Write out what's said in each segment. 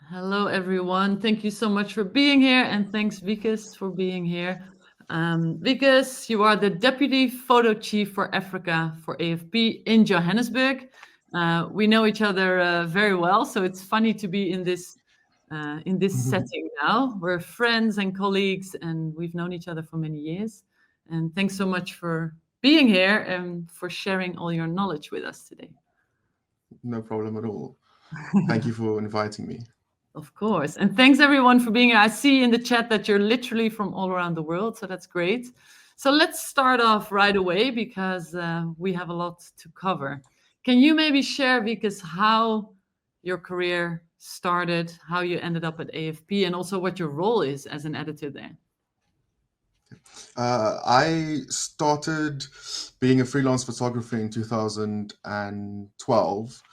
Hello, everyone. Thank you so much for being here, and thanks, Wikus, for being here. Wikus, you are the Deputy Photo Chief for Africa for AFP in Johannesburg. We know each other very well, so it's funny to be in this setting now. We're friends and colleagues, and we've known each other for many years. And thanks so much for being here and for sharing all your knowledge with us today. No problem at all. Thank you for inviting me. Of course. And thanks everyone for being here. I see in the chat that you're literally from all around the world, so that's great. So let's start off right away because we have a lot to cover. Can you maybe share, Wikus, how your career started, how you ended up at AFP, and also what your role is as an editor there? I started being a freelance photographer in 2012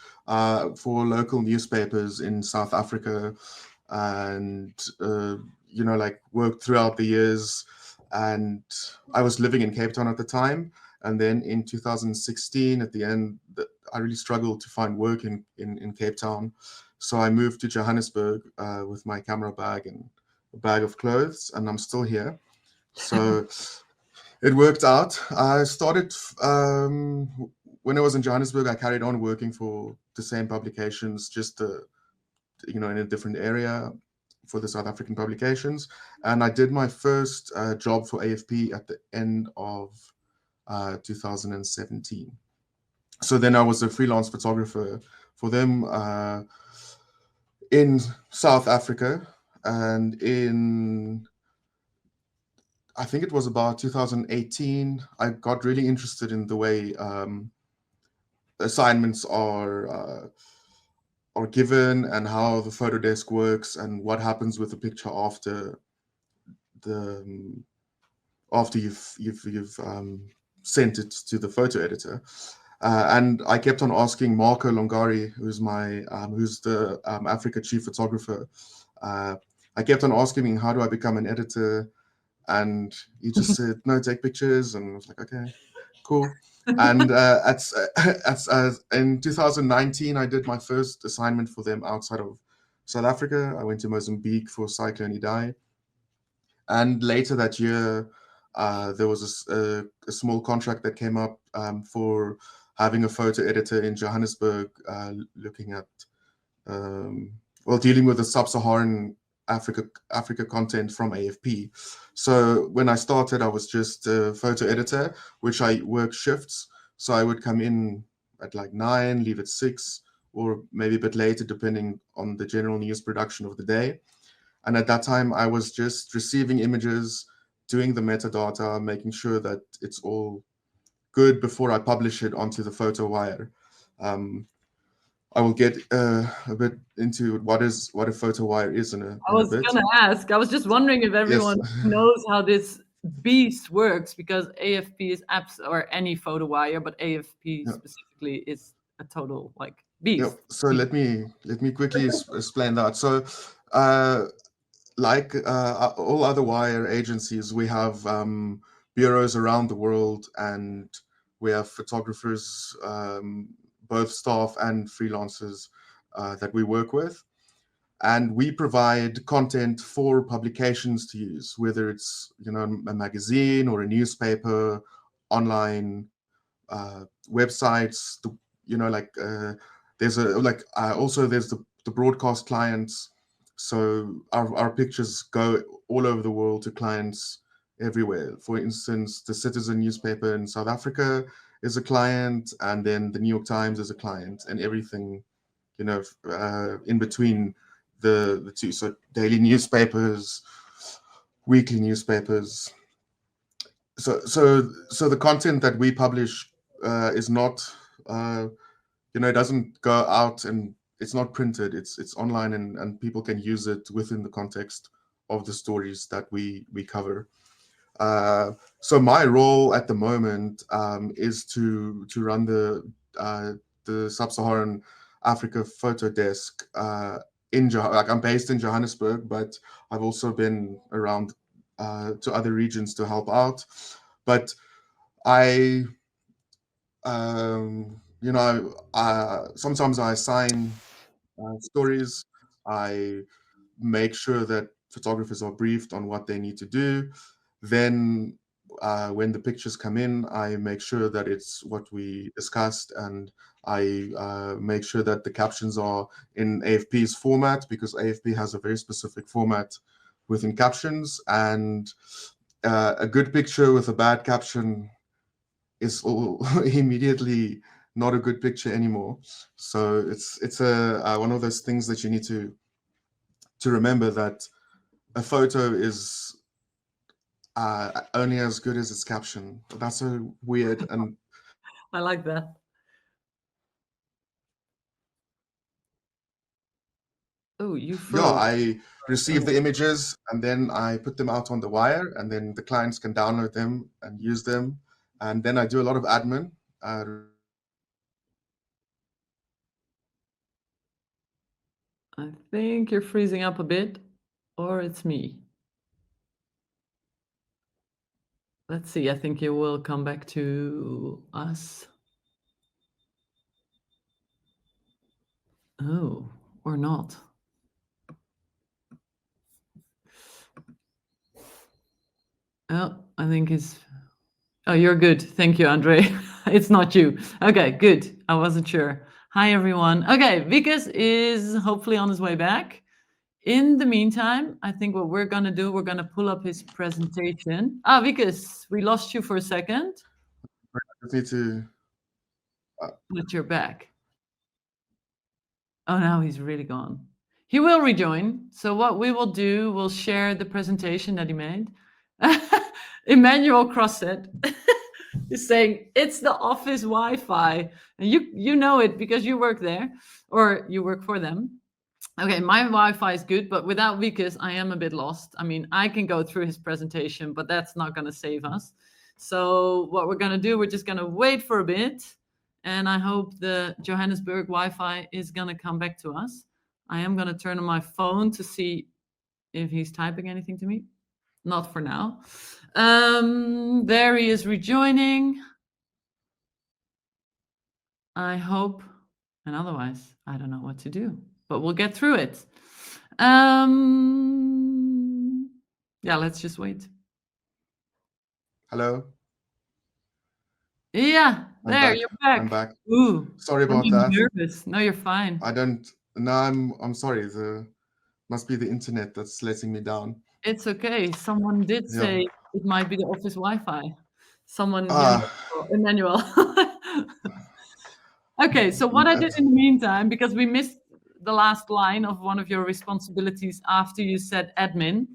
for local newspapers in South Africa, and worked throughout the years. And I was living in Cape Town at the time, and then in 2016, at the end, I really struggled to find work in Cape Town, so I moved to Johannesburg with my camera bag and a bag of clothes, and I'm still here. So it worked out. I started when I was in Johannesburg. I carried on working for the same publications, just in a different area for the South African publications. And I did my first job for AFP at the end of 2017. So then I was a freelance photographer for them in South Africa, and I think it was about 2018, I got really interested in the way assignments are given and how the photo desk works and what happens with the picture after you've sent it to the photo editor. And I kept on asking Marco Longari, who's the Africa chief photographer. I kept on asking him, how do I become an editor? And he just said, no, take pictures. And I was like, okay, cool. And in 2019, I did my first assignment for them outside of South Africa. I went to Mozambique for Cyclone Idai. And later that year, there was a small contract that came up for having a photo editor in Johannesburg, looking at, dealing with the sub-Saharan Africa content from AFP. So when I started, I was just a photo editor, which I worked shifts. So I would come in at like 9, leave at 6, or maybe a bit later, depending on the general news production of the day. And at that time, I was just receiving images, doing the metadata, making sure that it's all good before I publish it onto the photo wire. I will get a bit into what a photo wire is in a bit. I was going to ask. I was just wondering if everyone knows how this beast works, because AFP is or any photo wire, but AFP specifically is a total beast. So let me quickly explain that. So like all other wire agencies, we have bureaus around the world, and we have photographers, both staff and freelancers that we work with. And we provide content for publications to use, whether it's a magazine or a newspaper, online websites. There's the broadcast clients. So our pictures go all over the world to clients everywhere. For instance, the Citizen newspaper in South Africa is a client, and then the New York Times is a client, and everything, in between the two. So daily newspapers, weekly newspapers. So the content that we publish is not, it doesn't go out and it's not printed. It's online and people can use it within the context of the stories that we cover. So my role at the moment is to run the Sub-Saharan Africa photo desk I'm based in Johannesburg, but I've also been around to other regions to help out. But I, sometimes I assign stories. I make sure that photographers are briefed on what they need to do. Then when the pictures come in, I make sure that it's what we discussed, and I make sure that the captions are in AFP's format, because AFP has a very specific format within captions, and a good picture with a bad caption is immediately not a good picture anymore. So it's a one of those things that you need to remember, that a photo is only as good as its caption. That's so weird. And I like that. Oh, you froze. yeah, I receive the images and then I put them out on the wire, and then the clients can download them and use them. And then I do a lot of admin. I think you're freezing up a bit, or it's me. Let's see. I think you will come back to us. Oh, or not. Oh, I think it's... Oh, you're good. Thank you, Andre. It's not you. Okay, good. I wasn't sure. Hi, everyone. Okay, Wikus is hopefully on his way back. In the meantime, I think what we're going to do, we're going to pull up his presentation. Wikus, we lost you for a second. I just need to... But you're back. Oh, now he's really gone. He will rejoin. So what we will do, we'll share the presentation that he made. Emmanuel Crosset is saying it's the office Wi-Fi, and you know it because you work there, or you work for them. Okay, my Wi-Fi is good, but without Wikus, I am a bit lost. I mean, I can go through his presentation, but that's not going to save us. So what we're going to do, we're just going to wait for a bit, and I hope the Johannesburg Wi-Fi is going to come back to us. I am going to turn on my phone to see if he's typing anything to me. Not for now. There he is rejoining. I hope, and otherwise, I don't know what to do, but we'll get through it. Yeah, let's just wait. Hello? Yeah, there, you're back. I'm back. Ooh, sorry about that. Nervous. No, you're fine. No, I'm sorry. Must be the internet that's letting me down. It's okay. Someone did say it might be the office Wi-Fi. Someone, Emmanuel. Okay, so what I did in the meantime, because we missed the last line of one of your responsibilities after you said admin,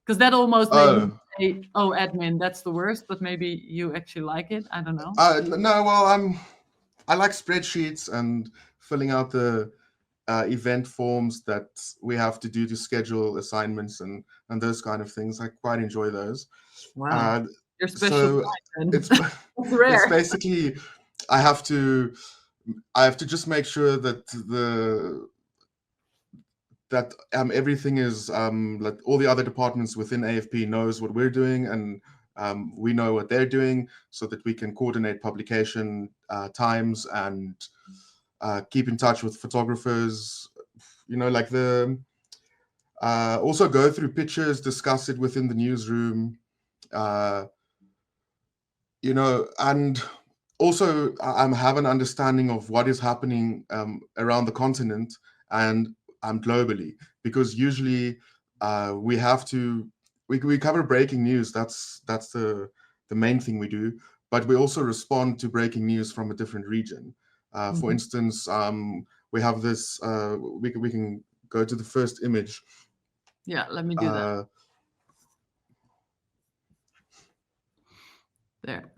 because that almost made me say, oh, admin, that's the worst, but maybe you actually like it. I don't know. No, well, I like spreadsheets and filling out the event forms that we have to do to schedule assignments and those kind of things. I quite enjoy those. Wow, you're special. So it's rare. It's basically I have to just make sure that everything is like all the other departments within AFP knows what we're doing, and we know what they're doing, so that we can coordinate publication times and keep in touch with photographers. Like also go through pictures, discuss it within the newsroom, and also have an understanding of what is happening around the continent and globally, because usually we cover breaking news. That's the main thing we do, but we also respond to breaking news from a different region. For instance, we have this. We can go to the first image. Yeah, let me do that. There.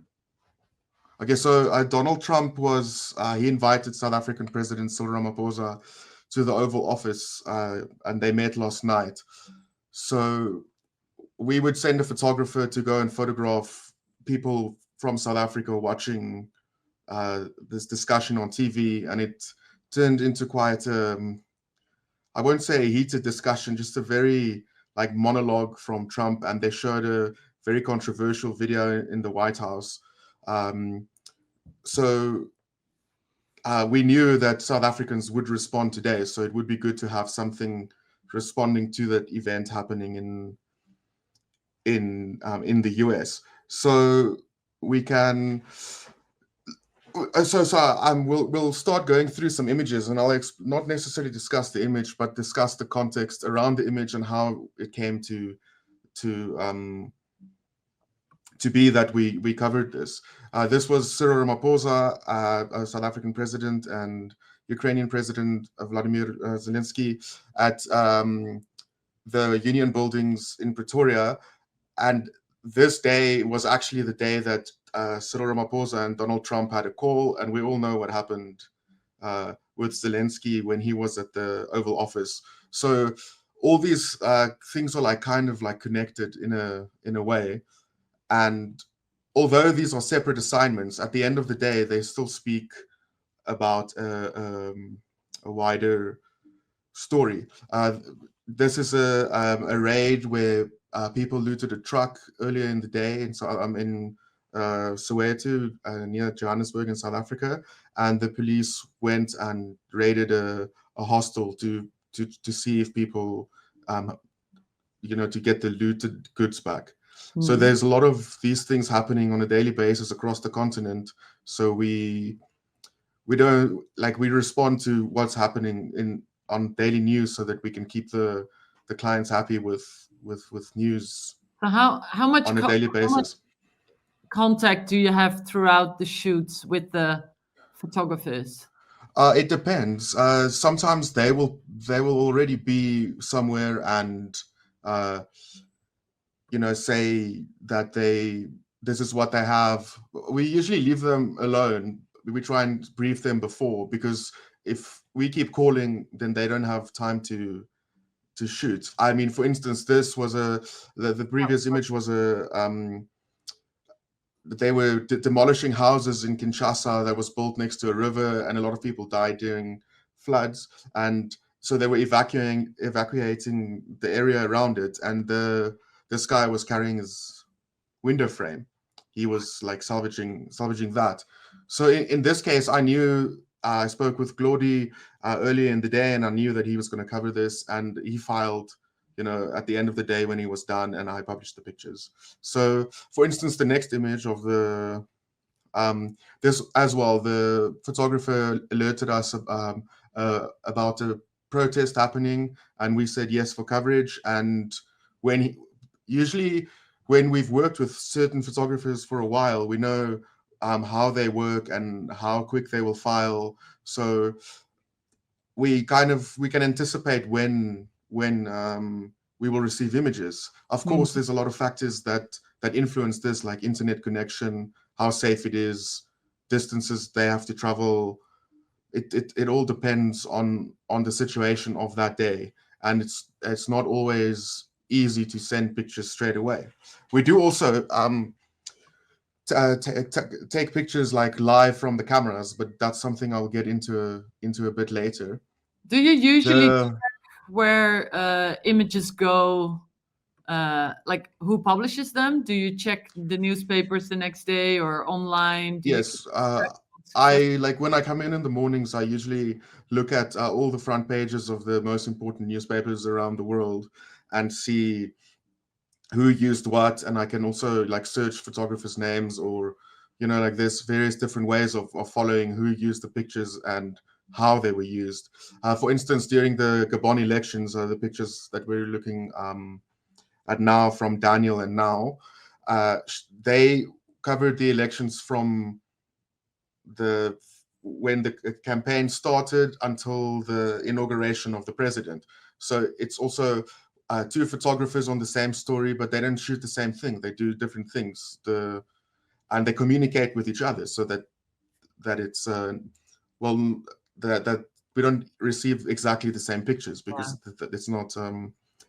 Okay, so Donald Trump he invited South African President Cyril Ramaphosa to the Oval Office, and they met last night. So we would send a photographer to go and photograph people from South Africa watching this discussion on TV, and it turned into quite I won't say a heated discussion, just a very like monologue from Trump, and they showed a very controversial video in the White House. So we knew that South Africans would respond today, so it would be good to have something responding to that event happening in the US. So we can. We'll start going through some images, and I'll not necessarily discuss the image, but discuss the context around the image and how it came to be that we covered this. This was Cyril Ramaphosa, a South African president, and Ukrainian President Vladimir Zelensky at the Union buildings in Pretoria. And this day was actually the day that Cyril Ramaphosa and Donald Trump had a call, and we all know what happened with Zelensky when he was at the Oval Office. So all these things are like kind of like connected in a way. And although these are separate assignments, at the end of the day, they still speak about a wider story. This is a raid where people looted a truck earlier in the day in Soweto, near Johannesburg in South Africa, and the police went and raided a hostel to see if people, to get the looted goods back. So there's a lot of these things happening on a daily basis across the continent. So we respond to what's happening on daily news so that we can keep the clients happy with news. So how much on a daily basis? Contact do you have throughout the shoots with the photographers? It depends. Sometimes they will already be somewhere and say that this is what they have. We usually leave them alone. We try and brief them before, because if we keep calling, then they don't have time to shoot. I mean, for instance, this was the previous image was they were demolishing houses in Kinshasa that was built next to a river, and a lot of people died during floods, and so they were evacuating the area around it, and this guy was carrying his window frame. He was like salvaging that. So in this case, I knew I spoke with Glody earlier in the day, and I knew that he was going to cover this, and he filed, at the end of the day when he was done, and I published the pictures. So, for instance, the next image of this as well, the photographer alerted us about a protest happening, and we said yes for coverage. And usually when we've worked with certain photographers for a while, we know how they work and how quick they will file. So we can anticipate when we will receive images. Of course, there's a lot of factors that influence this, like internet connection, how safe it is, distances they have to travel. It all depends on the situation of that day, and it's not always easy to send pictures straight away. We do also take pictures like live from the cameras, but that's something I'll get into a bit later. Do you usually check where images go? Like who publishes them? Do you check the newspapers the next day or online? Yes. When I come in the mornings, I usually look at all the front pages of the most important newspapers around the world and see who used what, and I can also like search photographers' names, or there's various different ways of following who used the pictures and how they were used. For instance, during the Gabon elections, the pictures that we're looking at now from Daniel and Now, they covered the elections from when the campaign started until the inauguration of the president. So it's also two photographers on the same story, but they don't shoot the same thing. They do different things. and they communicate with each other so that it's well, that we don't receive exactly the same pictures, because it's not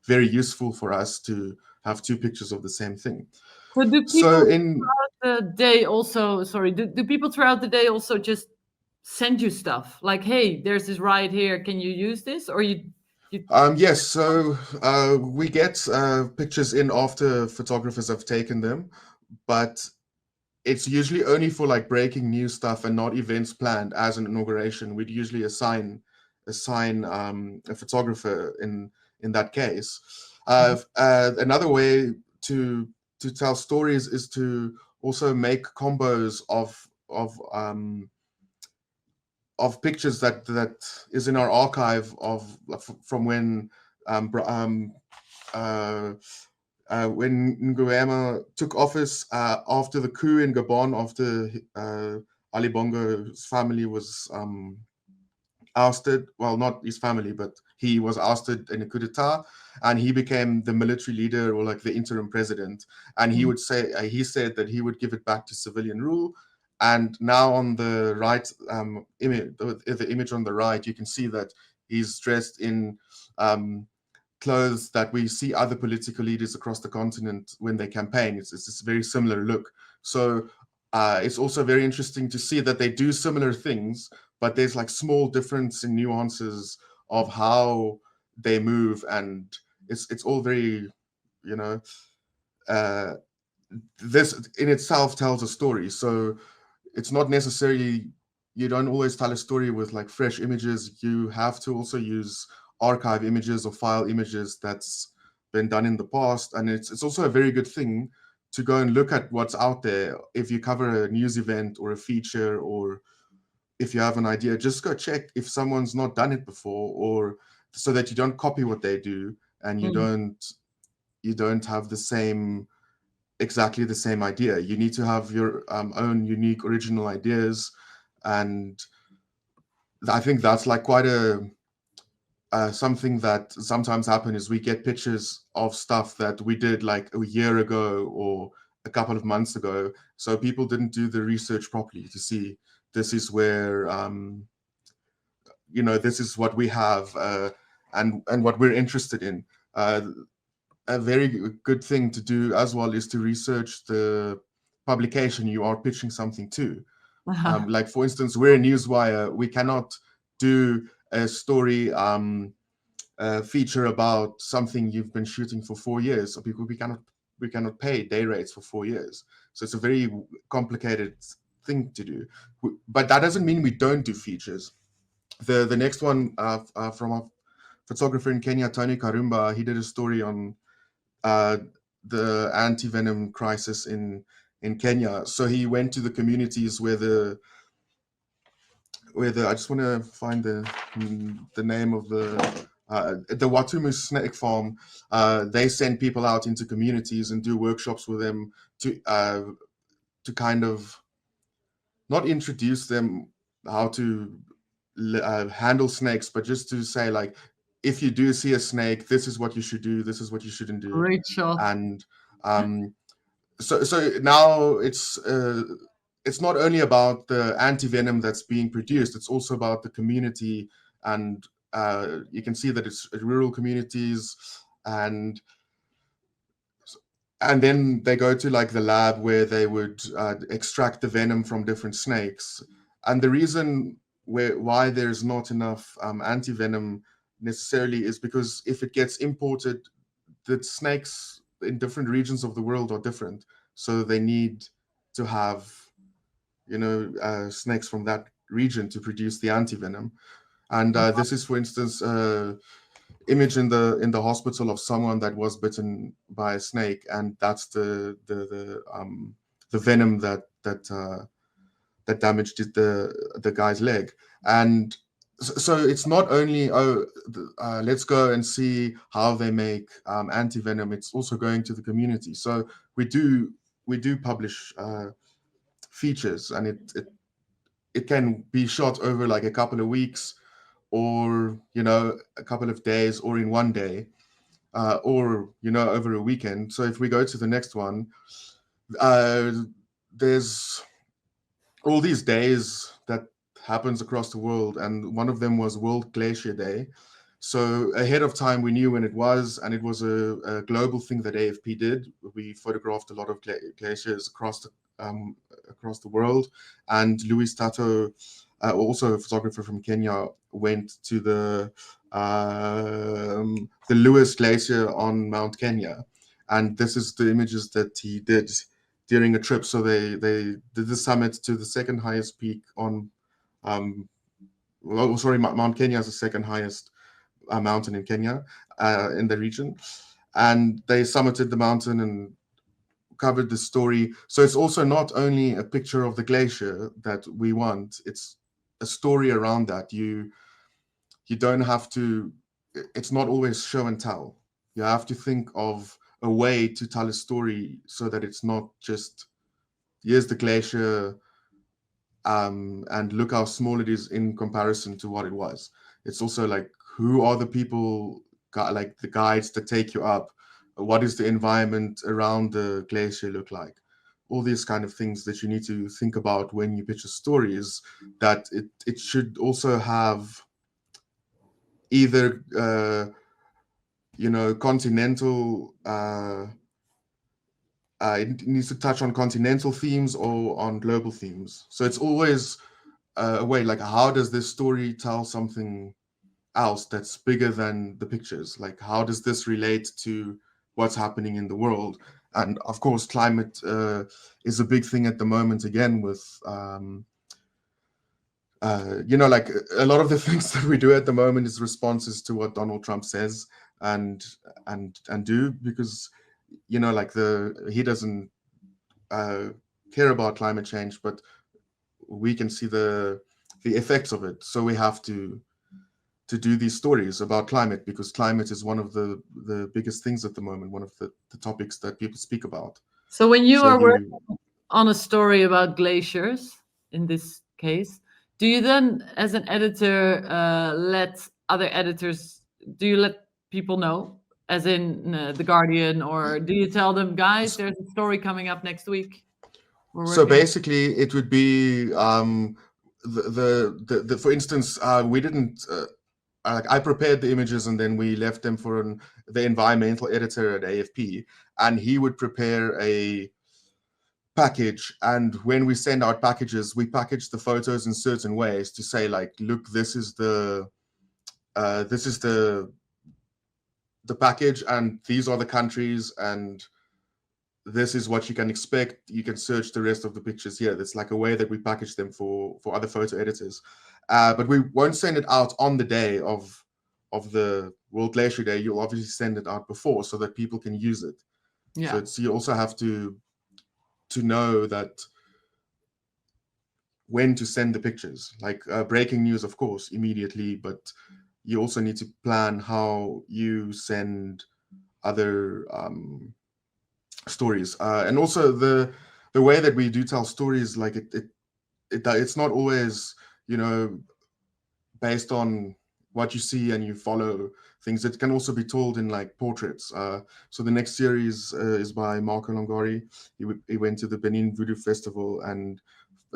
very useful for us to have two pictures of the same thing. So do So people in throughout the day also, sorry, do people throughout the day also just send you stuff like, hey, there's this riot here, can you use this? Or you yes, so we get pictures in after photographers have taken them, but it's usually only for like breaking news stuff and not events planned as an inauguration. We'd usually assign a photographer in that case. Another way to tell stories is to also make combos of pictures that is in our archive from when when Nguema took office after the coup in Gabon, after Ali Bongo's family was ousted. Well, not his family, but he was ousted in a coup d'etat, and he became the military leader, or like the interim president. And he would say, he said that he would give it back to civilian rule. And now on the right image, the image on the right, you can see that he's dressed in clothes that we see other political leaders across the continent when they campaign. It's this very similar look. So it's also very interesting to see that they do similar things, but there's like small difference in nuances of how they move, and it's all very, you know, this in itself tells a story. So it's not necessarily, you don't always tell a story with like fresh images. You have to also use archive images or file images that's been done in the past. And it's also a very good thing to go and look at what's out there. If you cover a news event or a feature, or if you have an idea, just go check if someone's not done it before, or so that you don't copy what they do, and you don't have the same, exactly the same idea. You need to have your own unique original ideas. And I think that's like quite a something that sometimes happen is we get pictures of stuff that we did like a year ago or a couple of months ago, so people didn't do the research properly to see this is where this is what we have, and what we're interested in. A very good thing to do as well is to research the publication you are pitching something to. Like, for instance, we're a newswire. We cannot do a story feature about something you've been shooting for 4 years. So we cannot pay day rates for 4 years. So it's a very complicated thing to do. But that doesn't mean we don't do features. The next one from a photographer in Kenya, Tony Karumba, he did a story on the anti-venom crisis in Kenya. So he went to the communities where the I just want to find the name of the Watumu snake farm. They send people out into communities and do workshops with them to kind of not introduce them how to handle snakes, but just to say, like, if you do see a snake, this is what you should do, this is what you shouldn't do. Great shot. And so now it's not only about the anti-venom that's being produced, it's also about the community. And you can see that it's rural communities, and then they go to like the lab where they would extract the venom from different snakes. And the reason why there's not enough anti-venom necessarily is because if it gets imported, the snakes in different regions of the world are different. So they need to have, snakes from that region to produce the anti-venom. And this is, for instance, image in the hospital of someone that was bitten by a snake, and that's the venom that damaged the guy's leg. And so it's not only let's go and see how they make anti-venom. It's also going to the community. So we do publish features, and it can be shot over like a couple of weeks, or a couple of days, or in one day, or over a weekend. So if we go to the next one, there's all these days that happens across the world, and one of them was World Glacier Day. So ahead of time, we knew when it was, and it was a global thing that AFP did. We photographed a lot of glaciers across the world, and Louis Tato, also a photographer from Kenya, went to the Lewis Glacier on Mount Kenya, and this is the images that he did during a trip. So they did the summit to the second highest peak on, Mount Kenya is the second highest mountain in Kenya, in the region, and they summited the mountain and covered the story. So it's also not only a picture of the glacier that we want, it's a story around that. You don't have to, it's not always show and tell. You have to think of a way to tell a story so that it's not just, here's the glacier, and look how small it is in comparison to what it was. It's also like, who are the people, like the guides that take you up? What is the environment around the glacier look like? All these kind of things that you need to think about when you pitch a story, is that it should also have either continental, it needs to touch on continental themes or on global themes. So it's always a way, like, how does this story tell something else that's bigger than the pictures? Like, how does this relate to what's happening in the world? And of course, climate is a big thing at the moment, again, with like a lot of the things that we do at the moment is responses to what Donald Trump says and do, because like he doesn't care about climate change, but we can see the effects of it. So we have to do these stories about climate, because climate is one of the biggest things at the moment, one of the topics that people speak about. So when you are working on a story about glaciers, in this case, do you then, as an editor, let other editors, do you let people know, as in The Guardian, or do you tell them, guys, there's a story coming up next week? So basically, it would be for instance, we didn't. I prepared the images and then we left them for the environmental editor at AFP, and he would prepare a package. And when we send out packages, we package the photos in certain ways to say, like, look, this is the package, and these are the countries, and this is what you can expect. You can search the rest of the pictures here. That's like a way that we package them for other photo editors. But we won't send it out on the day of the World Glacier Day. You'll obviously send it out before so that people can use it. Yeah. So you also have to know that when to send the pictures. Like breaking news, of course, immediately, but you also need to plan how you send other stories, and also the way that we do tell stories, like it's not always based on what you see and you follow things. It can also be told in like portraits. So the next series is by Marco Longori. He went to the Benin Voodoo Festival and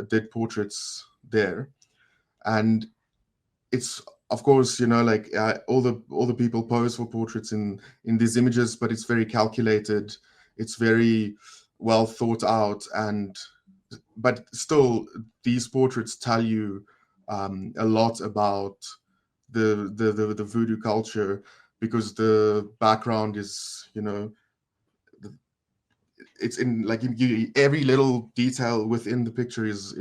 did portraits there, and it's, of course, like all the people pose for portraits in these images, but it's very calculated. It's very well thought out, but still, these portraits tell you a lot about the voodoo culture, because the background is, it's in like every little detail within the picture is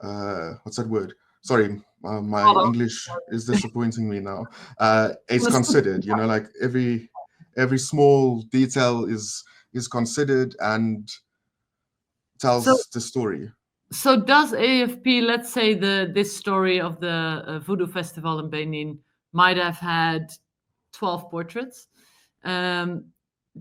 what's that word? Sorry, my English is disappointing me now. It's considered, like every small detail is considered and tells the story. So does AFP, let's say this story of the Voodoo Festival in Benin might have had 12 portraits. Do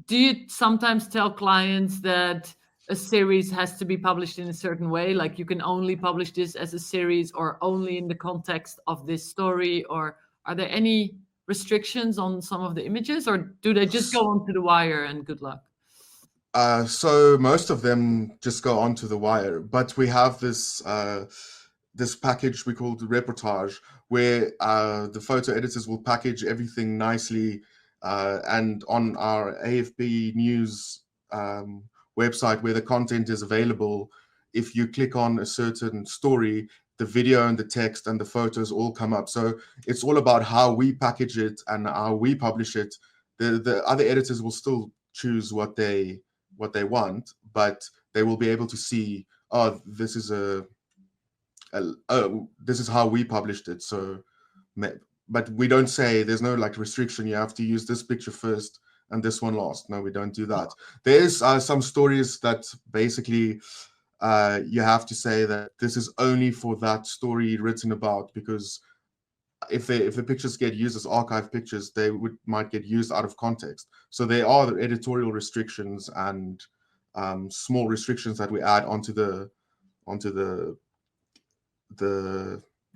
you sometimes tell clients that a series has to be published in a certain way? Like, you can only publish this as a series or only in the context of this story? Or are there any restrictions on some of the images, or do they just go onto the wire and good luck? So most of them just go onto the wire, but we have this this package we call the reportage, where the photo editors will package everything nicely, and on our AFP News website, where the content is available, if you click on a certain story, the video and the text and the photos all come up. So it's all about how we package it and how we publish it. The other editors will still choose what they want, but they will be able to see, oh, this is this is how we published it. So, but we don't say, there's no like restriction, you have to use this picture first and this one last. No, we don't do that. There's some stories that basically you have to say that this is only for that story written about, because if the pictures get used as archive pictures, they might get used out of context. So there are the editorial restrictions and small restrictions that we add onto the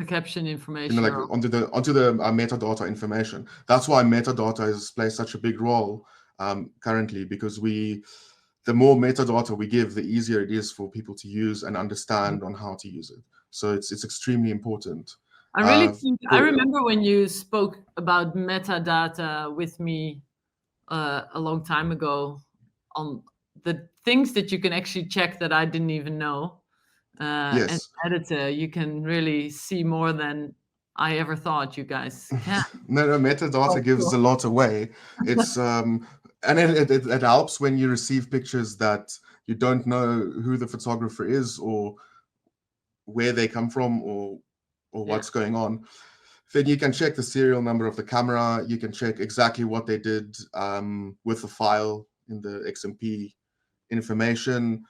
caption information, like onto the metadata information. That's why metadata plays such a big role currently, because the more metadata we give, the easier it is for people to use and understand on how to use it. So it's extremely important. I really think, I remember when you spoke about metadata with me a long time ago, on the things that you can actually check that I didn't even know. Yes. As an editor, you can really see more than I ever thought you guys can. No, metadata gives a lot away. It's and it helps when you receive pictures that you don't know who the photographer is or where they come from or what's going on. Then you can check the serial number of the camera. You can check exactly what they did with the file in the XMP information.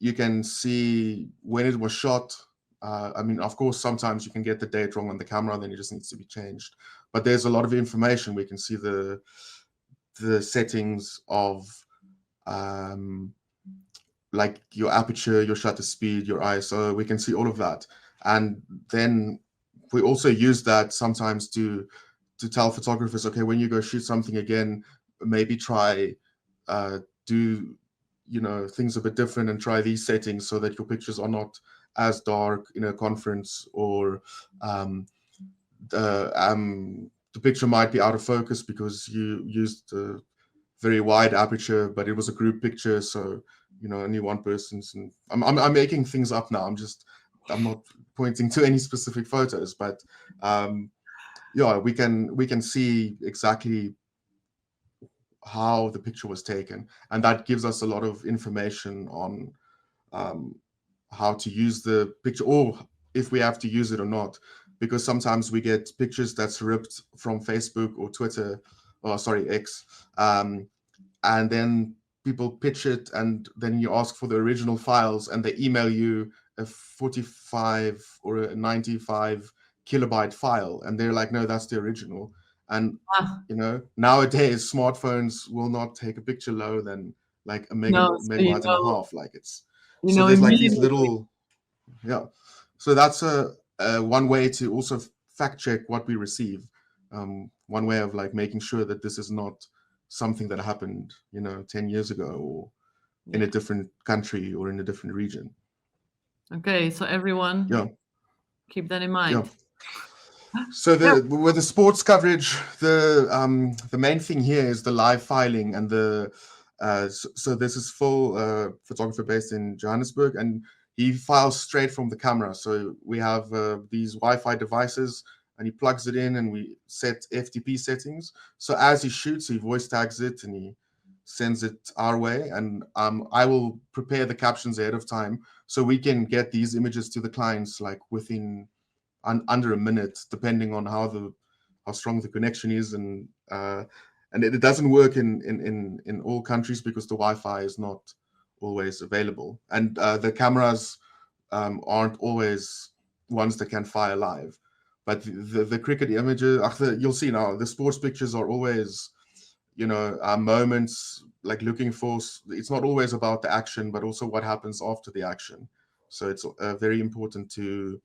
You can see when it was shot. I mean, of course, sometimes you can get the date wrong on the camera, then it just needs to be changed. But there's a lot of information. We can see the settings of like your aperture, your shutter speed, your ISO. We can see all of that. And then we also use that sometimes to tell photographers, okay, when you go shoot something again, maybe try do things a bit different and try these settings so that your pictures are not as dark in a conference, or the picture might be out of focus because you used a very wide aperture, but it was a group picture, so only one person's. And I'm making things up now. I'm not pointing to any specific photos, but yeah, we can see exactly how the picture was taken, and that gives us a lot of information on how to use the picture, or if we have to use it or not, because sometimes we get pictures that's ripped from Facebook or Twitter, or sorry, X, and then people pitch it, and then you ask for the original files, and they email you a 45 or a 95 kilobyte file, and they're like, no, that's the original. And nowadays smartphones will not take a picture lower than like a megabyte and a half. Like it's so there's like these little, yeah. So that's a one way to also fact check what we receive. One way of like making sure that this is not something that happened 10 years ago, or in a different country or in a different region. Okay, so everyone, keep that in mind. Yeah. So with the sports coverage, the main thing here is the live filing, and so this is full photographer based in Johannesburg, and he files straight from the camera. So we have these Wi-Fi devices, and he plugs it in, and we set FTP settings. So as he shoots, he voice tags it and he sends it our way, and I will prepare the captions ahead of time so we can get these images to the clients like within under a minute, depending on how strong the connection is, and it doesn't work in all countries because the Wi-Fi is not always available, and the cameras aren't always ones that can fire live. But the cricket images, you'll see now, the sports pictures are always moments like looking for. It's not always about the action, but also what happens after the action. So it's very important to.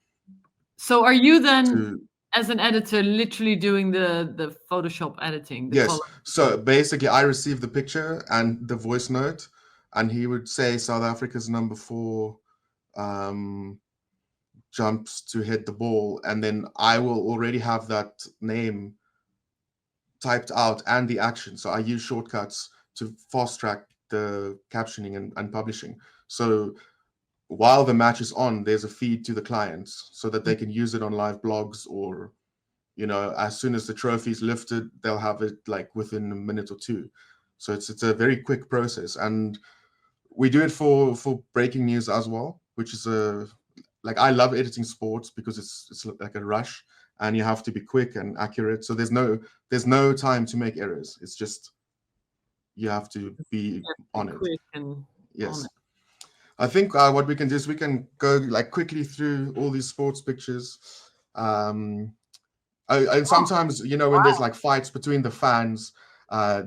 So are you then, as an editor, literally doing the Photoshop editing? Yes. So basically, I receive the picture and the voice note. and he would say South Africa's number 4 jumps to hit the ball, and then I will already have that name typed out and the action. So I use shortcuts to fast track the captioning and publishing. So while the match is on, there's a feed to the clients so that they can use it on live blogs, or, you know, as soon as the trophy's lifted, they'll have it like within a minute or two. So it's a very quick process. And we do it for breaking news as well, which is like, I love editing sports because it's like a rush and you have to be quick and accurate. So there's no time to make errors. It's just, you have to be on it. Quick and yes. on it. I think what we can do is we can go like quickly through all these sports pictures. And sometimes, you know, when there's like fights between the fans,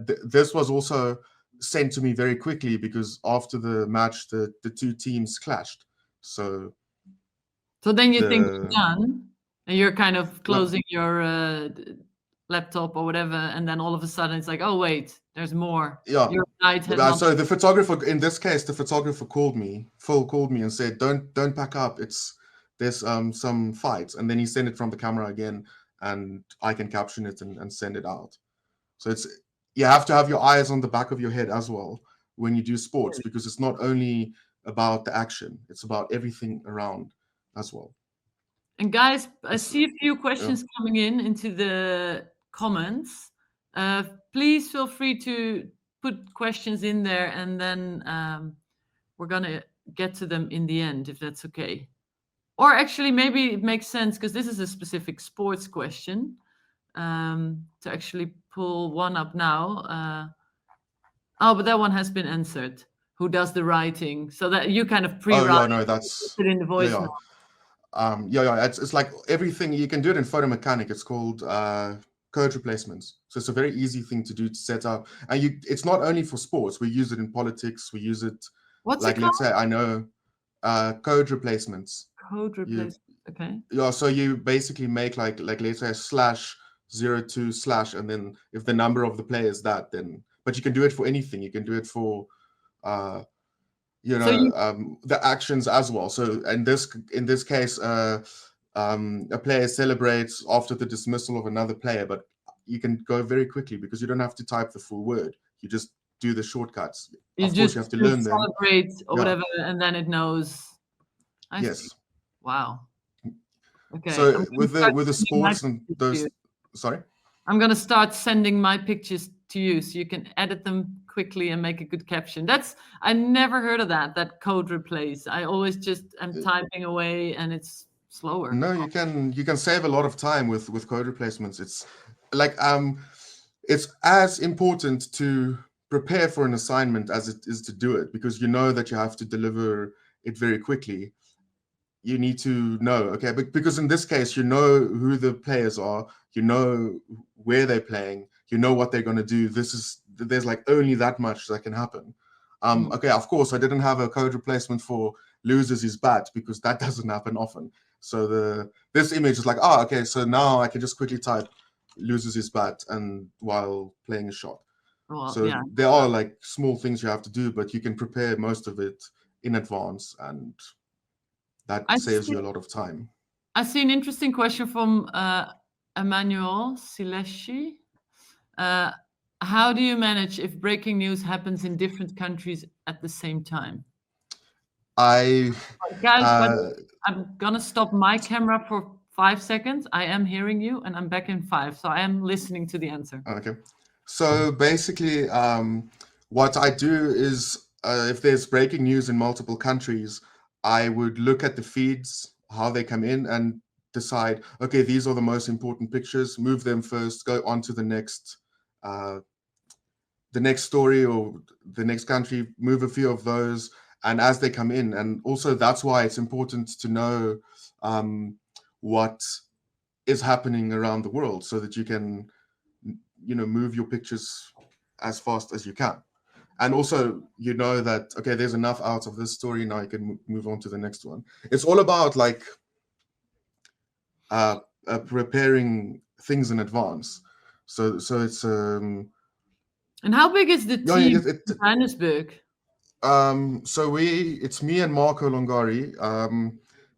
this was also sent to me very quickly because after the match, the two teams clashed. So then you think you're done, and you're kind of closing your laptop or whatever, and then all of a sudden it's like, oh wait, there's more. Yeah. Your night has so the photographer, in this case, the photographer called me, Phil called me and said, don't pack up. There's some fights. And then he sent it from the camera again, and I can caption it and send it out. So you have to have your eyes on the back of your head as well when you do sports, because it's not only about the action, it's about everything around as well. And guys, I see a few questions coming into the comments. Please feel free to put questions in there, and then we're gonna get to them in the end, if that's okay. Or actually, maybe it makes sense, because this is a specific sports question, to actually pull one up now. But that one has been answered. Who does the writing? So that you kind of pre-write. Oh, yeah, no, that's put in the voice note. It's like everything. You can do it in Photo Mechanic. It's called code replacements. So it's a very easy thing to do to set up. And it's not only for sports. We use it in politics. We use it. What's like, it called? let's say, I know code replacements. Code replacements. Okay. Yeah. So you basically make like let's say /02/ and then if the number of the player is that, then. But you can do it for anything. You can do it for the actions as well. So in this case, a player celebrates after the dismissal of another player, but you can go very quickly because you don't have to type the full word. You just do the shortcuts. Of course, you have to learn them. Celebrate or whatever, and then it knows. Yes. Wow. Okay. So with the sports and those, sorry. I'm gonna start sending my pictures to you so you can edit them quickly and make a good caption. I never heard of that code replace. I always just am typing away and it's slower. No, you can save a lot of time with code replacements. It's like it's as important to prepare for an assignment as it is to do it, because you know that you have to deliver it very quickly. You need to know, okay, but because in this case, you know who the players are, you know where they're playing, you know what they're going to do. There's like only that much that can happen. Okay, of course, I didn't have a code replacement for loses his bat because that doesn't happen often. So this image is like, okay, so now I can just quickly type loses his bat and while playing a shot. There are like small things you have to do, but you can prepare most of it in advance, and that saves you a lot of time. I see an interesting question from Emmanuel Sileshi. How do you manage if breaking news happens in different countries at the same time? Guys, I'm gonna stop my camera for 5 seconds. I am hearing you, and I'm back in 5, so I am listening to the answer. Okay. So basically, what I do is, if there's breaking news in multiple countries, I would look at the feeds, how they come in, and decide, okay, these are the most important pictures, move them first, go on to the next story or the next country, move a few of those, and as they come in. And also that's why it's important to know what is happening around the world, so that you can, move your pictures as fast as you can. And also, you know that, okay, there's enough out of this story, now you can move on to the next one. It's all about like preparing things in advance. So it's And how big is the team in Johannesburg? So it's me and Marco Longari.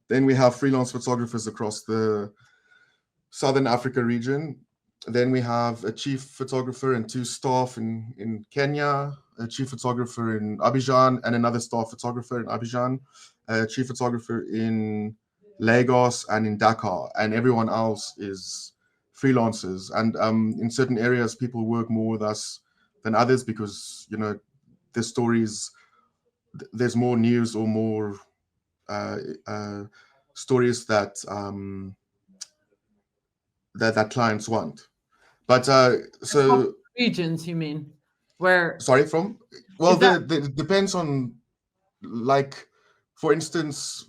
Then we have freelance photographers across the Southern Africa region. Then we have a chief photographer and 2 staff in Kenya, a chief photographer in Abidjan, and another staff photographer in Abidjan, a chief photographer in Lagos and in Dakar, and everyone else is freelancers. And in certain areas, people work more with us than others because, you know, the stories, there's more news or more stories that that clients want. But so Regions, you mean? Where sorry, from well, is that? it depends on, like, for instance,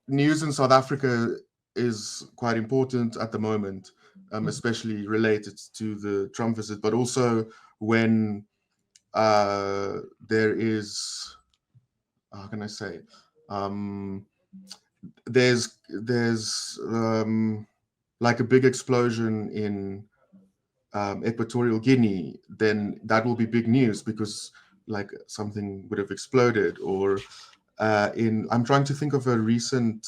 news in South Africa is quite important at the moment, especially related to the Trump visit, but also when there is, how can I say, there's like a big explosion in Equatorial Guinea, then that will be big news because like something would have exploded. Or I'm trying to think of a recent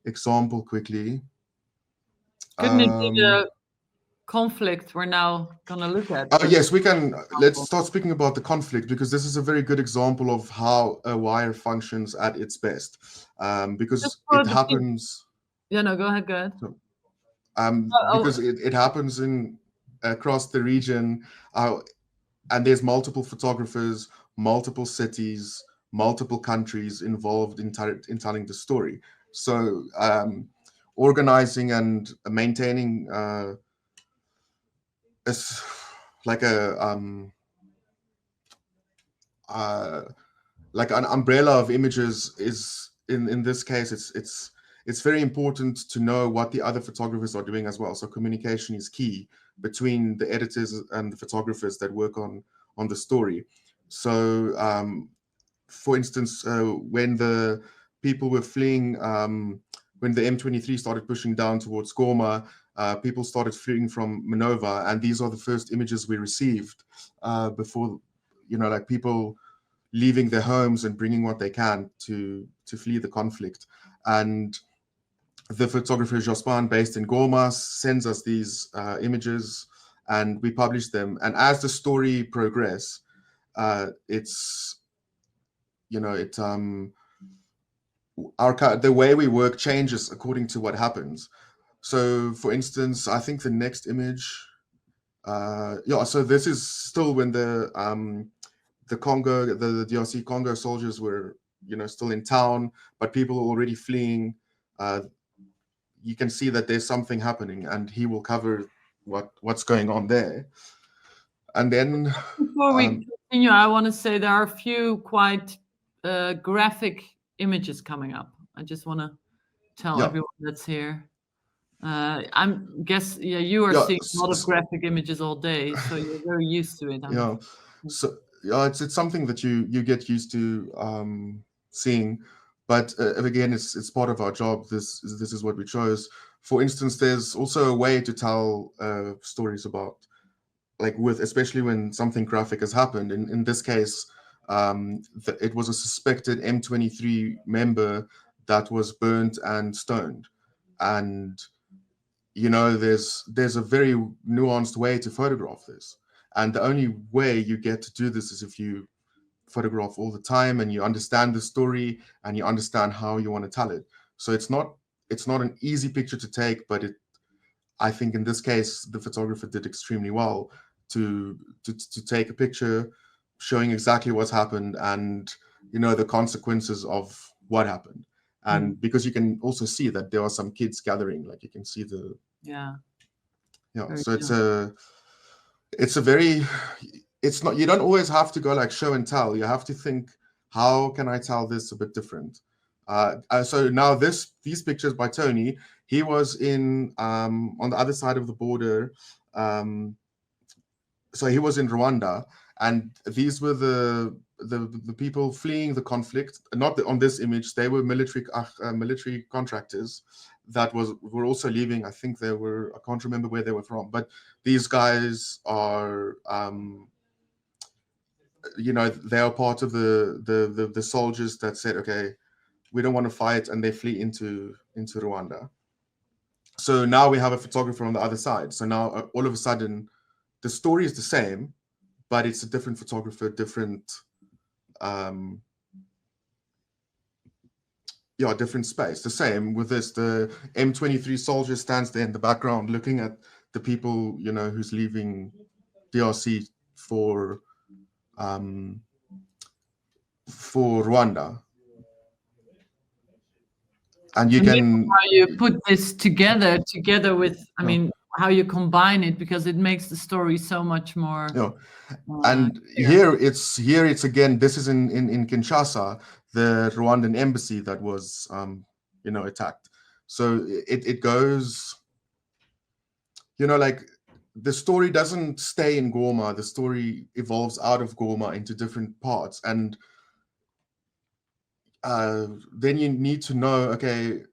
example quickly. Couldn't it be the conflict we're now gonna look at? Yes, we can. Let's start speaking about the conflict because this is a very good example of how a wire functions at its best. Because it happens. Yeah, no, go ahead, go ahead. Because it happens in across the region, and there's multiple photographers, multiple cities, multiple countries involved in telling the story. So organizing and maintaining like like an umbrella of images is in this case it's very important to know what the other photographers are doing as well. So communication is key between the editors and the photographers that work on the story. So for instance, when the people were fleeing, when the M23 started pushing down towards Goma, people started fleeing from Minova, and these are the first images we received before, you know, like people leaving their homes and bringing what they can to flee the conflict. And the photographer Jospin, based in Goma, sends us these images, and we publish them. And as the story progresses, it's, you know, it the way we work changes according to what happens. So, for instance, I think the next image, yeah. So this is still when the Congo, the DRC Congo soldiers were, you know, still in town, but people are already fleeing. You can see that there's something happening, and he will cover what's going on there. And then before we continue, I want to say there are a few quite graphic images coming up. I just want to tell everyone that's here. Yeah, you are seeing a lot of graphic images all day, so you're very used to it. Yeah. So yeah, it's something that you get used to seeing, but again, it's part of our job. This is what we chose. For instance, there's also a way to tell stories about, like, especially when something graphic has happened. In this case, it was a suspected M23 member that was burnt and stoned, and you know, there's a very nuanced way to photograph this, and the only way you get to do this is if you photograph all the time and you understand the story and you understand how you want to tell it. So it's not an easy picture to take, but I think in this case the photographer did extremely well to take a picture showing exactly what's happened and, you know, the consequences of what happened. And because you can also see that there are some kids gathering, like you can see the so it's a very, it's not, you don't always have to go like show and tell. You have to think, how can I tell this a bit different? So now these pictures by Tony, he was in on the other side of the border. So he was in Rwanda, and these were the people fleeing the conflict. Not on this image, they were military contractors that were also leaving. I think I can't remember where they were from, but these guys are they are part of the soldiers that said, okay, we don't want to fight, and they flee into Rwanda. So now we have a photographer on the other side. So now all of a sudden, the story is the same, but it's a different photographer, different different space. The same with this. The M23 soldier stands there in the background looking at the people, who's leaving DRC for Rwanda. And you can how you put this together with, I mean, how you combine it, because it makes the story so much more. And here it's again, this is in Kinshasa, the Rwandan embassy that was attacked. So it goes, like, the story doesn't stay in Goma. The story evolves out of Goma into different parts, and then you need to know, okay,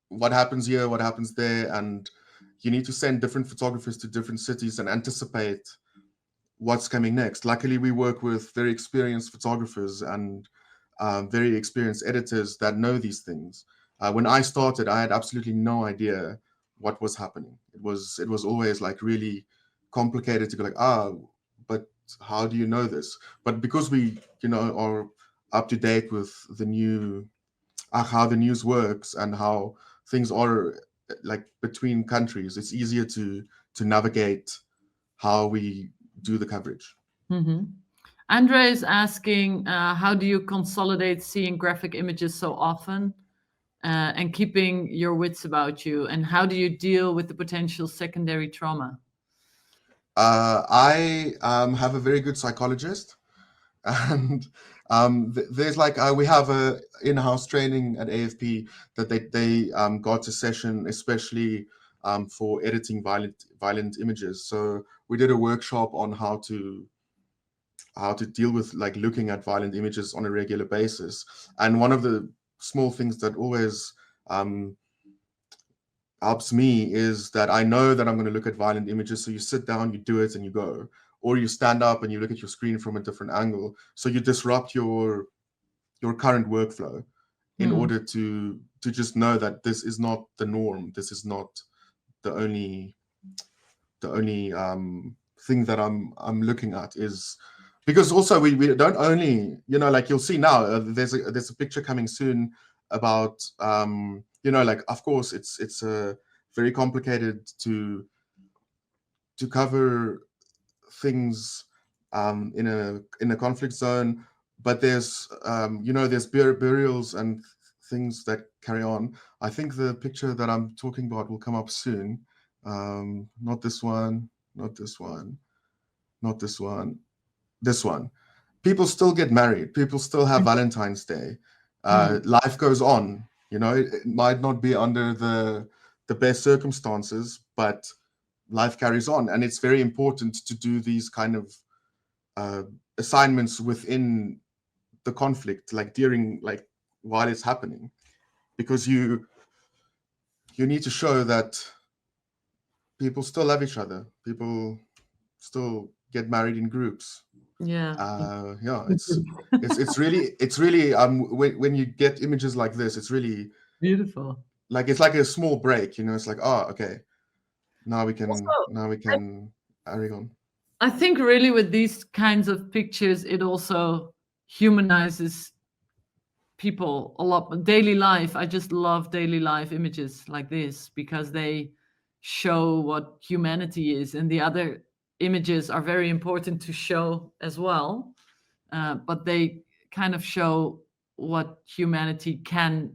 what happens here, what happens there, and you need to send different photographers to different cities and anticipate what's coming next. Luckily, we work with very experienced photographers and very experienced editors that know these things. When I started, I had absolutely no idea what was happening. It was always like really complicated to go like, but how do you know this? But because we, are up to date with the new, how the news works and how things are like between countries, it's easier to navigate how we do the coverage. Mm-hmm. Andre is asking, how do you consolidate seeing graphic images so often and keeping your wits about you? And how do you deal with the potential secondary trauma? I have a very good psychologist, and there's like we have a in-house training at AFP that they got a session especially for editing violent images. So we did a workshop on how to deal with like looking at violent images on a regular basis. And one of the small things that always helps me is that I know that I'm going to look at violent images. So you sit down, you do it, and you go. Or you stand up and you look at your screen from a different angle. So you disrupt your current workflow in order to just know that this is not the norm. This is not the only thing that I'm looking at. Is because also we don't only, like you'll see now, there's a picture coming soon about like, of course it's very complicated to cover things in a conflict zone, but there's there's burials and things that carry on. I think the picture that I'm talking about will come up soon. Not this one, not this one, not this one, this one. People still get married. People still have Valentine's Day. Life goes on. It might not be under the best circumstances, but life carries on. And it's very important to do these kind of assignments within the conflict, like while it's happening, because you need to show that people still love each other. People still get married in groups. It's really when you get images like this, it's really beautiful. Like it's like a small break, it's like, okay, now we can carry on. I think really with these kinds of pictures, it also humanizes people a lot. Daily life, I just love daily life images like this because they show what humanity is, and the other images are very important to show as well, but they kind of show what humanity can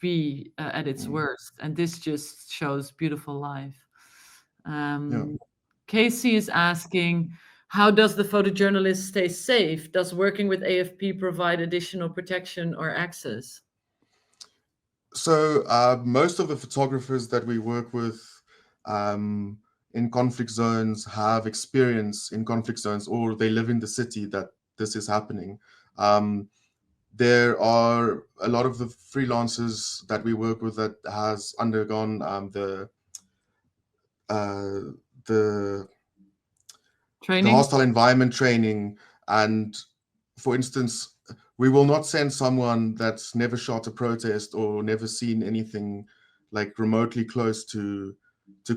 be at its worst, and this just shows beautiful life. Casey is asking, how does the photojournalist stay safe? Does working with AFP provide additional protection or access? So most of the photographers that we work with in conflict zones have experience in conflict zones, or they live in the city that this is happening. There are a lot of the freelancers that we work with that has undergone the training, the hostile environment training, and for instance, we will not send someone that's never shot a protest or never seen anything like remotely close to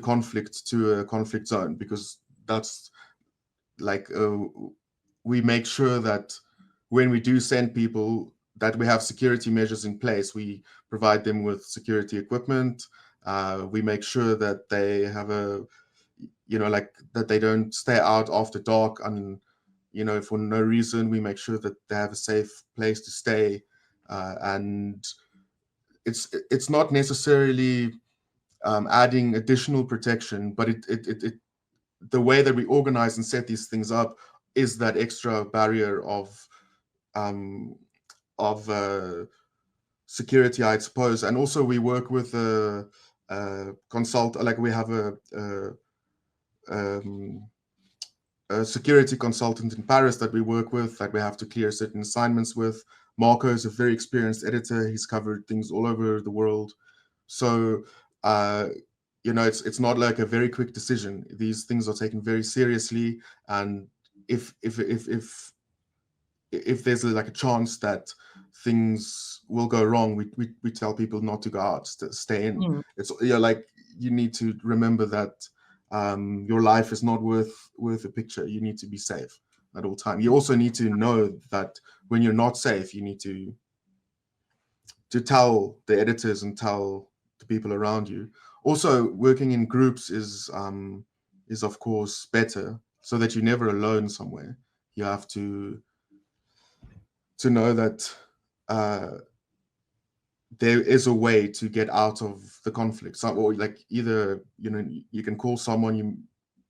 conflict, to a conflict zone, because that's like we make sure that when we do send people, that we have security measures in place. We provide them with security equipment. We make sure that they have a, like that they don't stay out after dark and, for no reason. We make sure that they have a safe place to stay. And it's not necessarily adding additional protection, but it the way that we organize and set these things up is that extra barrier of security, I suppose. And also we work with a consult, like we have a security consultant in Paris that we work with, that we have to clear certain assignments with. Marco is a very experienced editor. He's covered things all over the world. So, it's not like a very quick decision. These things are taken very seriously. And if there's like a chance that things will go wrong, we tell people not to go out, stay in. It's like you need to remember that your life is not worth a picture. You need to be safe at all time. You also need to know that when you're not safe, you need to tell the editors and tell the people around you. Also, working in groups is of course better, so that you're never alone somewhere. You have to know that there is a way to get out of the conflict. Or like either you can call someone,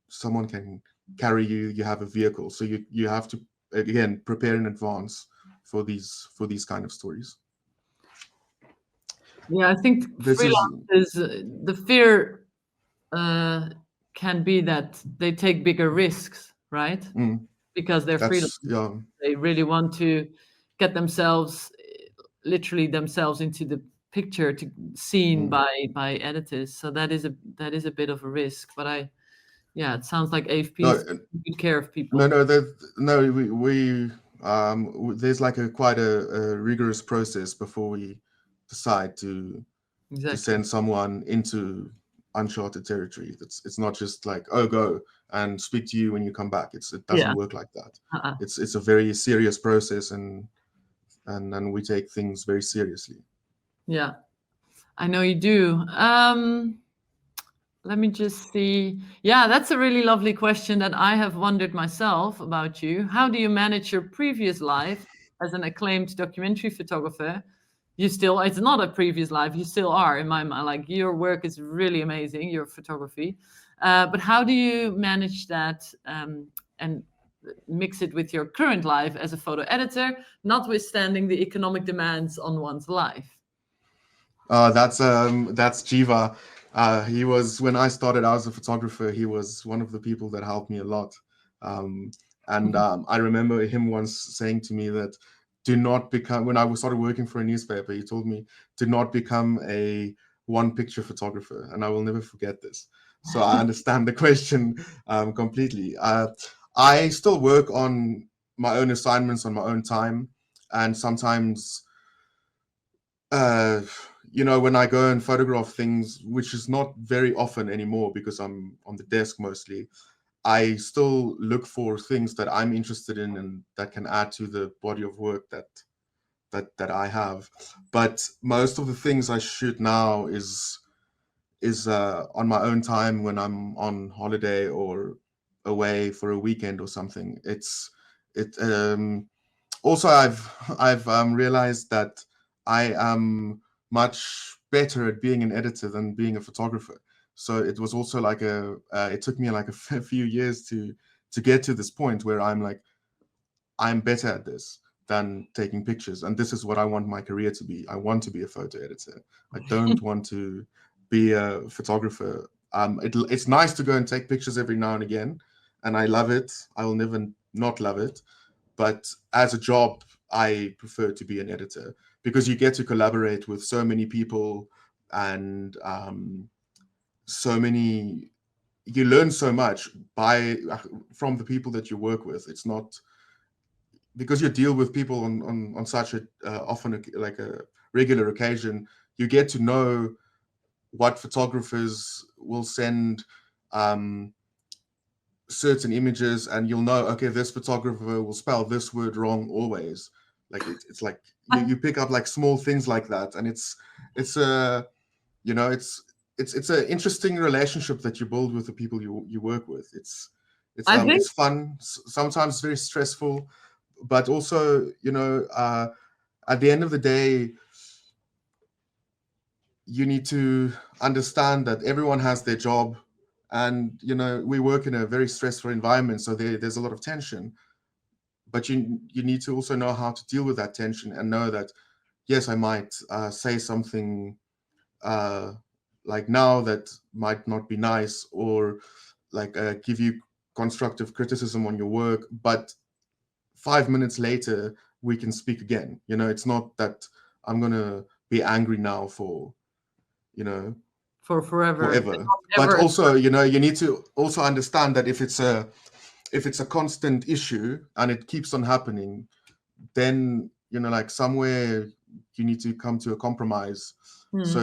someone can carry you. You have a vehicle, so you have to again prepare in advance for these kind of stories. Yeah, I think freelancers, the fear can be that they take bigger risks, right? Because they're freelancers. Yeah. They really want to get literally themselves into the picture, seen by editors. So that is a bit of a risk. But it sounds like AFP is taking good care of people. We there's like quite a rigorous process before we decide to send someone into uncharted territory. It's not just like, go and speak to you when you come back. It doesn't work like that. It's a very serious process, and we take things very seriously. Yeah, I know you do. Let me just see. Yeah, that's a really lovely question that I have wondered myself about you. How do you manage your previous life as an acclaimed documentary photographer? It's not a previous life, you still are, in my mind. Like, your work is really amazing, your photography. But how do you manage that and mix it with your current life as a photo editor, notwithstanding the economic demands on one's life? That's Jiva. He was, when I started out as a photographer, he was one of the people that helped me a lot. I remember him once saying to me that when I started working for a newspaper, he told me, do not become a one-picture photographer. And I will never forget this. So I understand the question completely. I still work on my own assignments on my own time. And sometimes, when I go and photograph things, which is not very often anymore because I'm on the desk mostly, I still look for things that I'm interested in and that can add to the body of work that I have. But most of the things I shoot now is on my own time when I'm on holiday or away for a weekend or something. Also, I've realized that I am much better at being an editor than being a photographer. So it was also like it took me like a few years to get to this point where I'm better at this than taking pictures. And this is what I want my career to be. I want to be a photo editor. I don't want to be a photographer. It's nice to go and take pictures every now and again, and I love it. I will never not love it. But as a job, I prefer to be an editor because you get to collaborate with so many people, and you learn so much from the people that you work with. It's not, because you deal with people on such a often like a regular occasion, you get to know what photographers will send certain images, and you'll know, okay, this photographer will spell this word wrong always. Like it's like you pick up like small things like that, and it's a it's an interesting relationship that you build with the people you work with. It's fun, sometimes very stressful, but also at the end of the day, you need to understand that everyone has their job, and we work in a very stressful environment, so there's a lot of tension. But you need to also know how to deal with that tension and know that, yes, I might say something like now that might not be nice, or like give you constructive criticism on your work, but 5 minutes later we can speak again. It's not that I'm gonna be angry now for forever. But also, you need to also understand that if it's a constant issue and it keeps on happening, then like somewhere you need to come to a compromise. So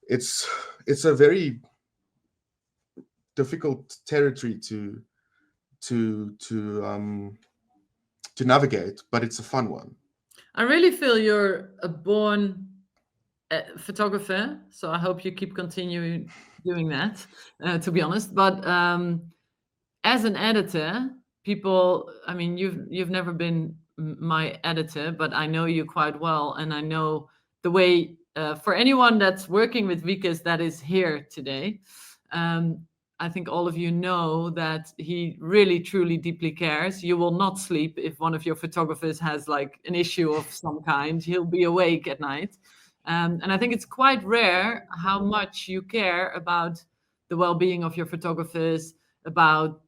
it's a very difficult territory to navigate, but it's a fun one. I really feel you're a born photographer, so I hope you keep continuing doing that, to be honest. But as an editor, people, I mean, you've never been my editor, but I know you quite well, and I know the way, for anyone that's working with Wikus that is here today, I think all of you know that he really, truly, deeply cares. You will not sleep if one of your photographers has like an issue of some kind. He'll be awake at night. And I think it's quite rare how much you care about the well-being of your photographers, about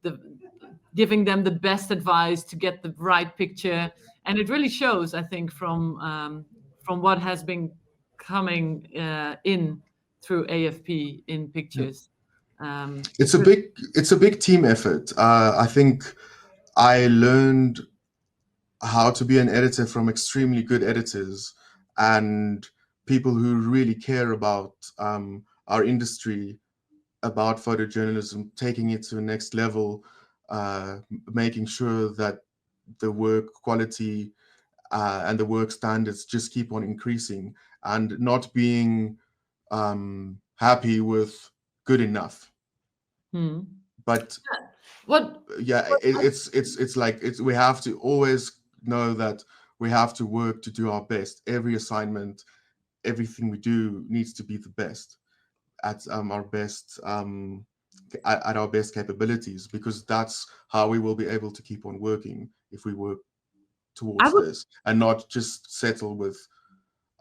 giving them the best advice to get the right picture. And it really shows, I think, from what has been coming in through AFP in pictures. It's a big team effort. I think I learned how to be an editor from extremely good editors and people who really care about our industry, about photojournalism, taking it to the next level, making sure that the work quality and the work standards just keep on increasing, and not being happy with good enough. But it's like we have to always know that we have to work to do our best. Every assignment, everything we do needs to be the best at our best at our best capabilities, because that's how we will be able to keep on working, if we work towards this and not just settle with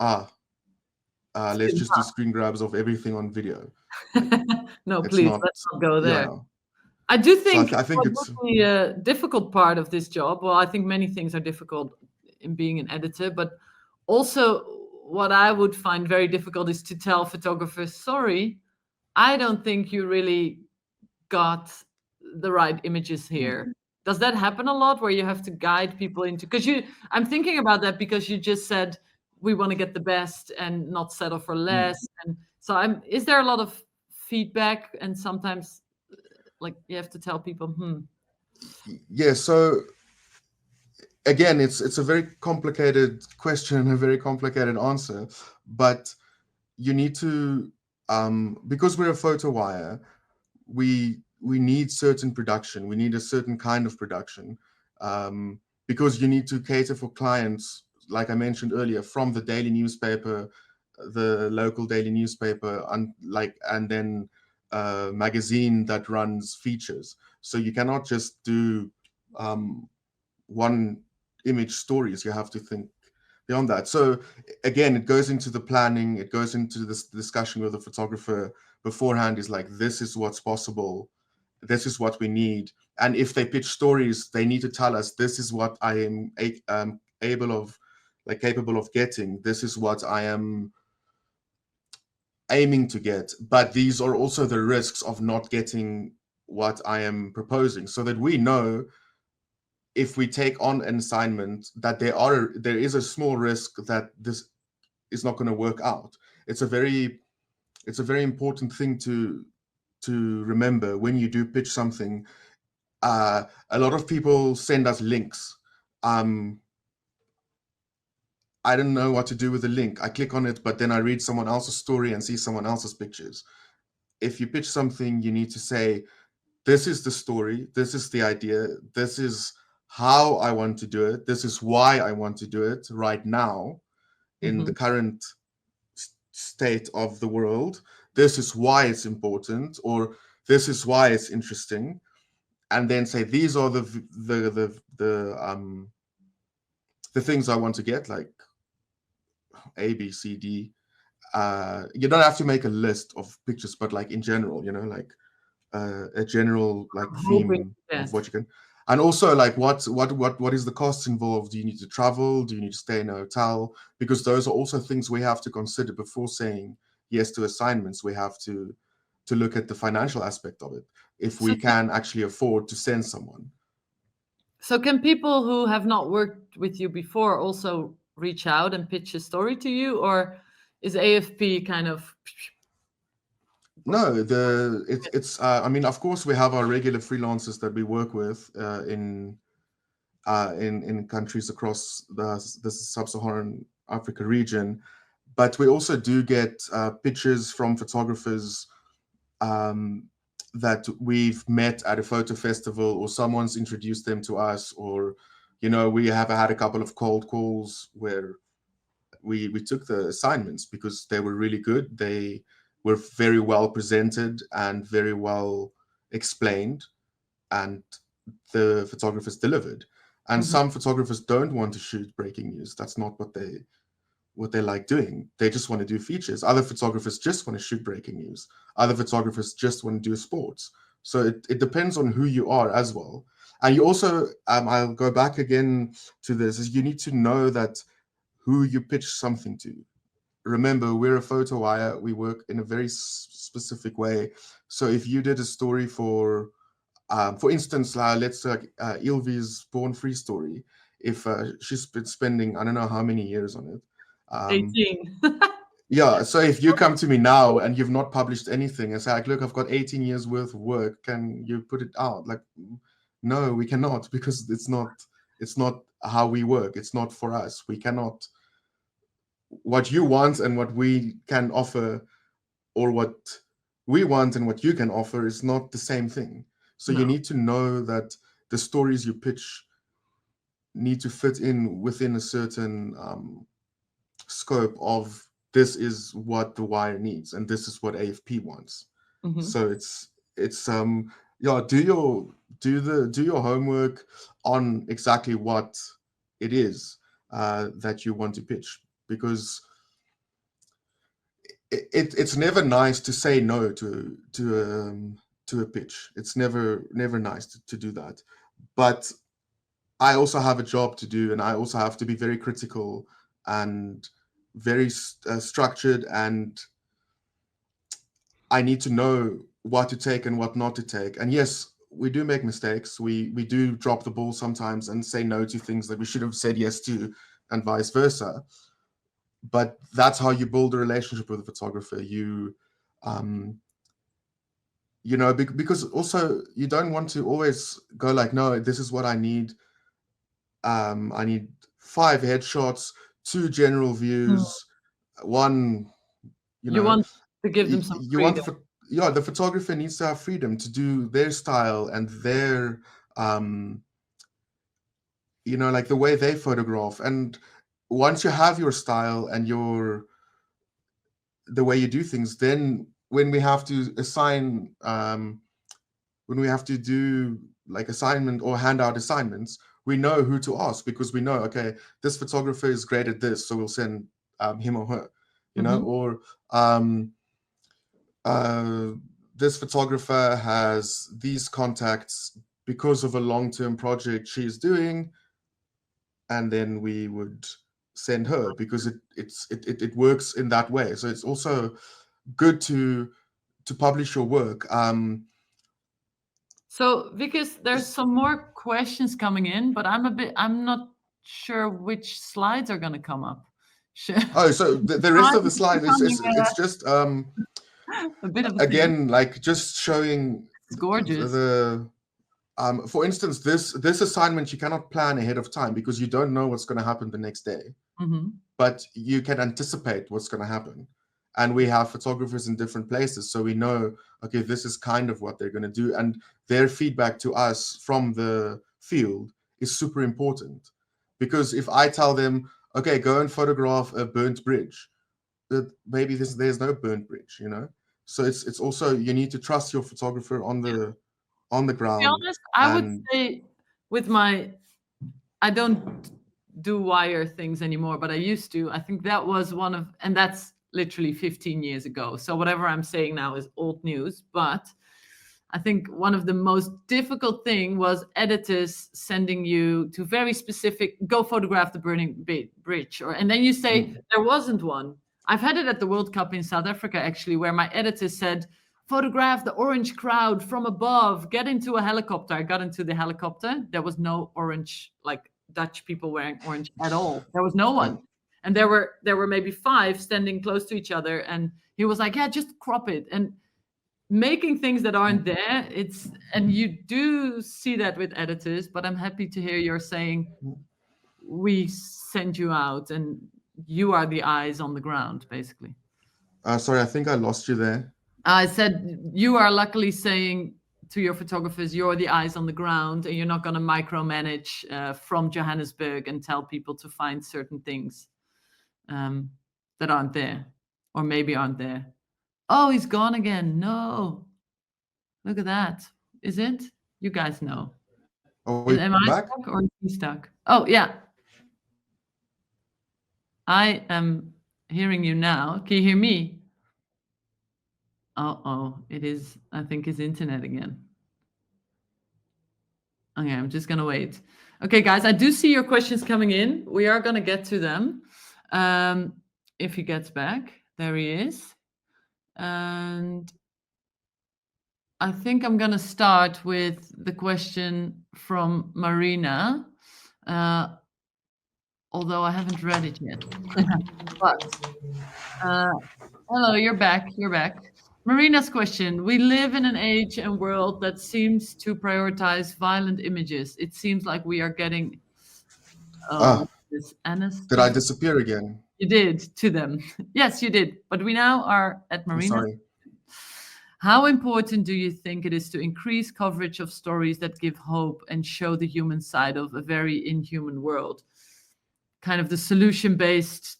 let's just do screen grabs of everything on video. No, please, let's not go there. Yeah. I do think, so I think it's the difficult part of this job. Well, I think many things are difficult in being an editor, but also what I would find very difficult is to tell photographers, sorry, I don't think you really got the right images here. Does that happen a lot, where you have to guide people into, because I'm thinking about that because you just said we want to get the best and not settle for less. And so is there a lot of feedback, and sometimes like you have to tell people Yeah, so again, it's a very complicated question and a very complicated answer, but you need to because we're a photo wire, we need certain production, we need a certain kind of production, because you need to cater for clients, like I mentioned earlier, from the daily newspaper, the local daily newspaper, and then a magazine that runs features. So you cannot just do one image stories. You have to think beyond that. So again, it goes into the planning, it goes into this discussion with the photographer beforehand, is like, this is what's possible, this is what we need. And if they pitch stories, they need to tell us, this is what I am capable of getting, this is what I am aiming to get, but these are also the risks of not getting what I am proposing, so that we know if we take on an assignment, that there is a small risk that this is not going to work out. It's a very important thing to remember when you do pitch something. A lot of people send us links. I don't know what to do with the link. I click on it, but then I read someone else's story and see someone else's pictures. If you pitch something, you need to say, this is the story, this is the idea, this is how I want to do it, this is why I want to do it right now in the current state of the world. This is why it's important, or this is why it's interesting. And then say, these are the things I want to get, like A, B, C, D. You don't have to make a list of pictures, but like in general, you know, like a general like theme of what you can. And also, like, what is the cost involved? Do you need to travel? Do you need to stay in a hotel? Because those are also things we have to consider before saying yes to assignments. We have to look at the financial aspect of it, if we can actually afford to send someone. So can people who have not worked with you before also reach out and pitch a story to you, or is AFP kind of? No, it's I mean, of course, we have our regular freelancers that we work with in countries across the sub-Saharan Africa region, but we also do get pictures from photographers that we've met at a photo festival, or someone's introduced them to us, or, you know, we have had a couple of cold calls where we took the assignments because they were really good. They were very well presented and very well explained, and the photographers delivered. And some photographers don't want to shoot breaking news. That's not what they like doing. They just want to do features. Other photographers just want to shoot breaking news. Other photographers just want to do sports. So it depends on who you are as well. And you also, I'll go back again to this, is you need to know that who you pitch something to. Remember, we're a photo wire. We work in a very specific way. So if you did a story for instance, let's say Ilvy's Born Free story, if she's been spending, I don't know how many years on it. 18. Yeah, so if you come to me now and you've not published anything and say, like, look, I've got 18 years worth of work, can you put it out? Like, no, we cannot, because it's not how we work. It's not for us. We cannot. What you want and what we can offer, or what we want and what you can offer, is not the same thing. So you need to know that the stories you pitch need to fit in within a certain scope of, this is what the wire needs and this is what AFP wants. So it's yeah, do your homework on exactly what it is that you want to pitch, because it's never nice to say no to a pitch. It's never nice to do that. But I also have a job to do, and I also have to be very critical and very structured, and I need to know what to take and what not to take. And yes, we do make mistakes. We do drop the ball sometimes and say no to things that we should have said yes to, and vice versa. But that's how you build a relationship with a photographer. You know, because also you don't want to always go like, no, this is what I need. I need 5 headshots, 2 general views, one, you want to give them some freedom. The photographer needs to have freedom to do their style and their, you know, like the way they photograph. And once you have your style and the way you do things, then when we have to assign, when we have to do like assignment or hand out assignments, we know who to ask, because we know, okay, this photographer is great at this, so we'll send him or her, you know, or this photographer has these contacts because of a long-term project she's doing, and then we would send her because it works in that way. So it's also good to publish your work. So, because there's some more questions coming in, but I'm not sure which slides are going to come up. Oh, so the rest of the slide is Becoming it's just a bit of a thing. again, like just showing It's gorgeous. the for instance, this assignment you cannot plan ahead of time because you don't know what's going to happen the next day, but you can anticipate what's going to happen. And we have photographers in different places, so we know, okay, this is kind of what they're going to do, and their feedback to us from the field is super important. Because if I tell them, okay, go and photograph a burnt bridge, maybe there's no burnt bridge, you know. So it's also, you need to trust your photographer on the ground. To be honest, I would say I don't do wire things anymore, but I used to. I think that was and that's literally 15 years ago. So whatever I'm saying now is old news. But I think one of the most difficult thing was editors sending you to very specific, go photograph the burning bridge. And then you say, there wasn't one. I've had it at the World Cup in South Africa, actually, where my editor said, photograph the orange crowd from above, get into a helicopter. I got into the helicopter. There was no orange, like Dutch people wearing orange at all. There was no one. And there were maybe 5 standing close to each other. And he was like, yeah, just crop it. And making things that aren't there, and you do see that with editors, but I'm happy to hear you're saying we send you out and you are the eyes on the ground, basically. Sorry, I think I lost you there. I said you are luckily saying to your photographers, you're the eyes on the ground, and you're not going to micromanage from Johannesburg and tell people to find certain things that aren't there, or maybe aren't there. Oh, he's gone again. No. Look at that. Is it? You guys know. Am I back? stuck or is he stuck? Oh, yeah. I am hearing you now. Can you hear me? Uh-oh. It is, I think, his internet again. Okay, I'm just going to wait. Okay, guys, I do see your questions coming in. We are going to get to them. If he gets back. There he is. And I think I'm going to start with the question from Marina, although I haven't read it yet. But hello, you're back. You're back. Marina's question. We live in an age and world that seems to prioritize violent images. It seems like we are getting this anesthesia. Did I disappear again? You did, to them. Yes, you did. But we now are at Marina. Sorry. How important do you think it is to increase coverage of stories that give hope and show the human side of a very inhuman world? Kind of the solution-based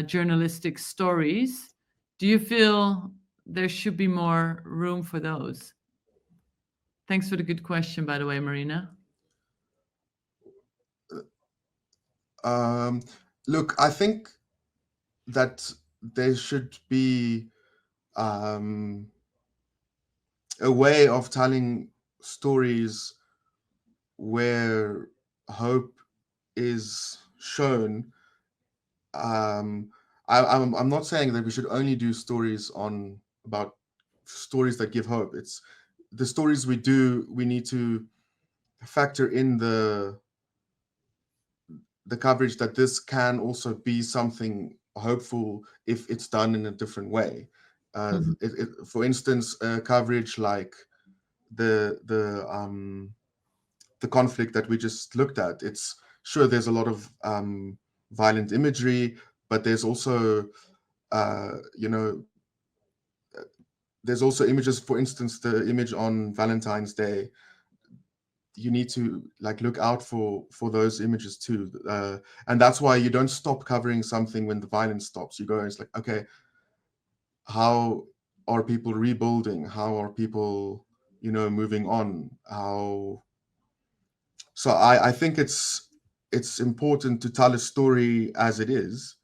journalistic stories. Do you feel there should be more room for those? Thanks for the good question, by the way, Marina. Look, I think that there should be a way of telling stories where hope is shown. I'm not saying that we should only do stories about stories that give hope. It's the stories we do, we need to factor in the coverage that this can also be something hopeful if it's done in a different way. For instance, coverage like the conflict that we just looked at. It's sure there's a lot of violent imagery, but there's also there's also images. For instance, the image on Valentine's Day. You need to look out for those images too, and that's why you don't stop covering something when the violence stops. You go and it's like, okay, how are people rebuilding? How are people, moving on? So I think it's important to tell a story as it is,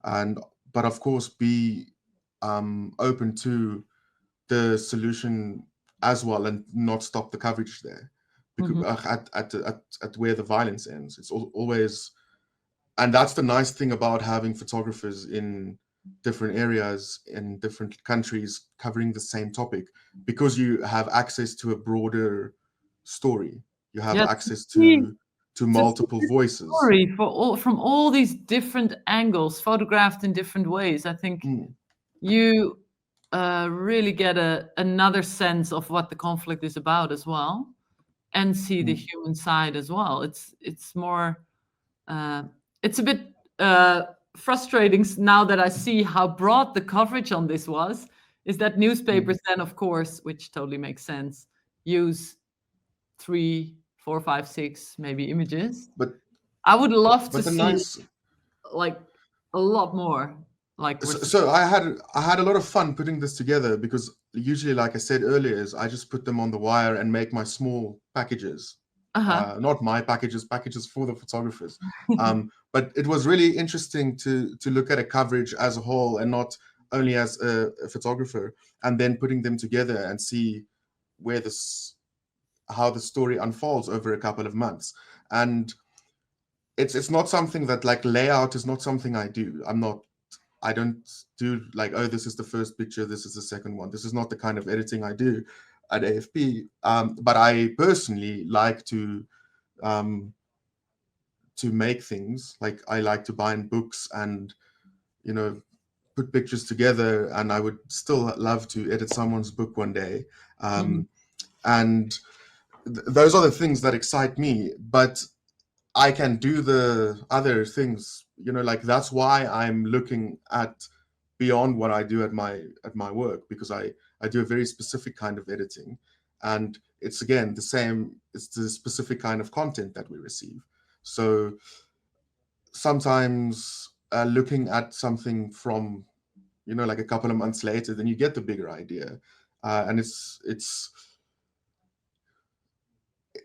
but of course be open to the solution as well, and not stop the coverage there. Because at where the violence ends, it's always, and that's the nice thing about having photographers in different areas in different countries covering the same topic, because you have access to a broader story. You have Yeah, access see, to to see multiple the voices. story from all these different angles, photographed in different ways. I think you really get another sense of what the conflict is about as well, and see the human side as well. It's more, it's a bit frustrating now that I see how broad the coverage on this was. Is that newspapers then, of course, which totally makes sense, use 3, 4, 5, 6 maybe images. But I would love to the see nice like a lot more. Like so I had a lot of fun putting this together, because usually, like I said earlier, is I just put them on the wire and make my small packages. Not my packages for the photographers. But it was really interesting to look at a coverage as a whole, and not only as a photographer, and then putting them together and see how the story unfolds over a couple of months. And it's not something that, like, layout is not something I do. I don't do like, oh, this is the first picture, this is the second one. This is not the kind of editing I do at AFP. But I personally like to make things. Like, I like to bind books and, put pictures together, and I would still love to edit someone's book one day. And those are the things that excite me. But I can do the other things, like, that's why I'm looking at beyond what I do at my work, because I do a very specific kind of editing, and it's, again, it's the specific kind of content that we receive. So sometimes looking at something from, like, a couple of months later, then you get the bigger idea. And it's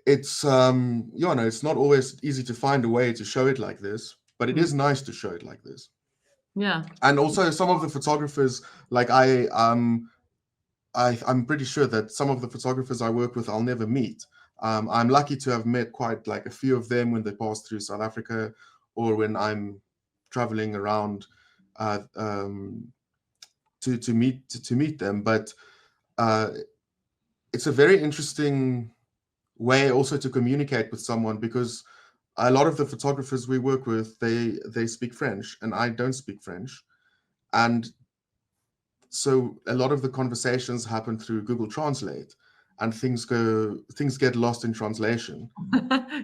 it's not always easy to find a way to show it like this, but it is nice to show it like this. Yeah. And also, some of the photographers, like, I'm pretty sure that some of the photographers I work with I'll never meet. I'm lucky to have met quite, like, a few of them when they pass through South Africa, or when I'm traveling around to meet them. But it's a very interesting way also to communicate with someone, because a lot of the photographers we work with, they speak French, and I don't speak French. And so a lot of the conversations happen through Google Translate, and things get lost in translation.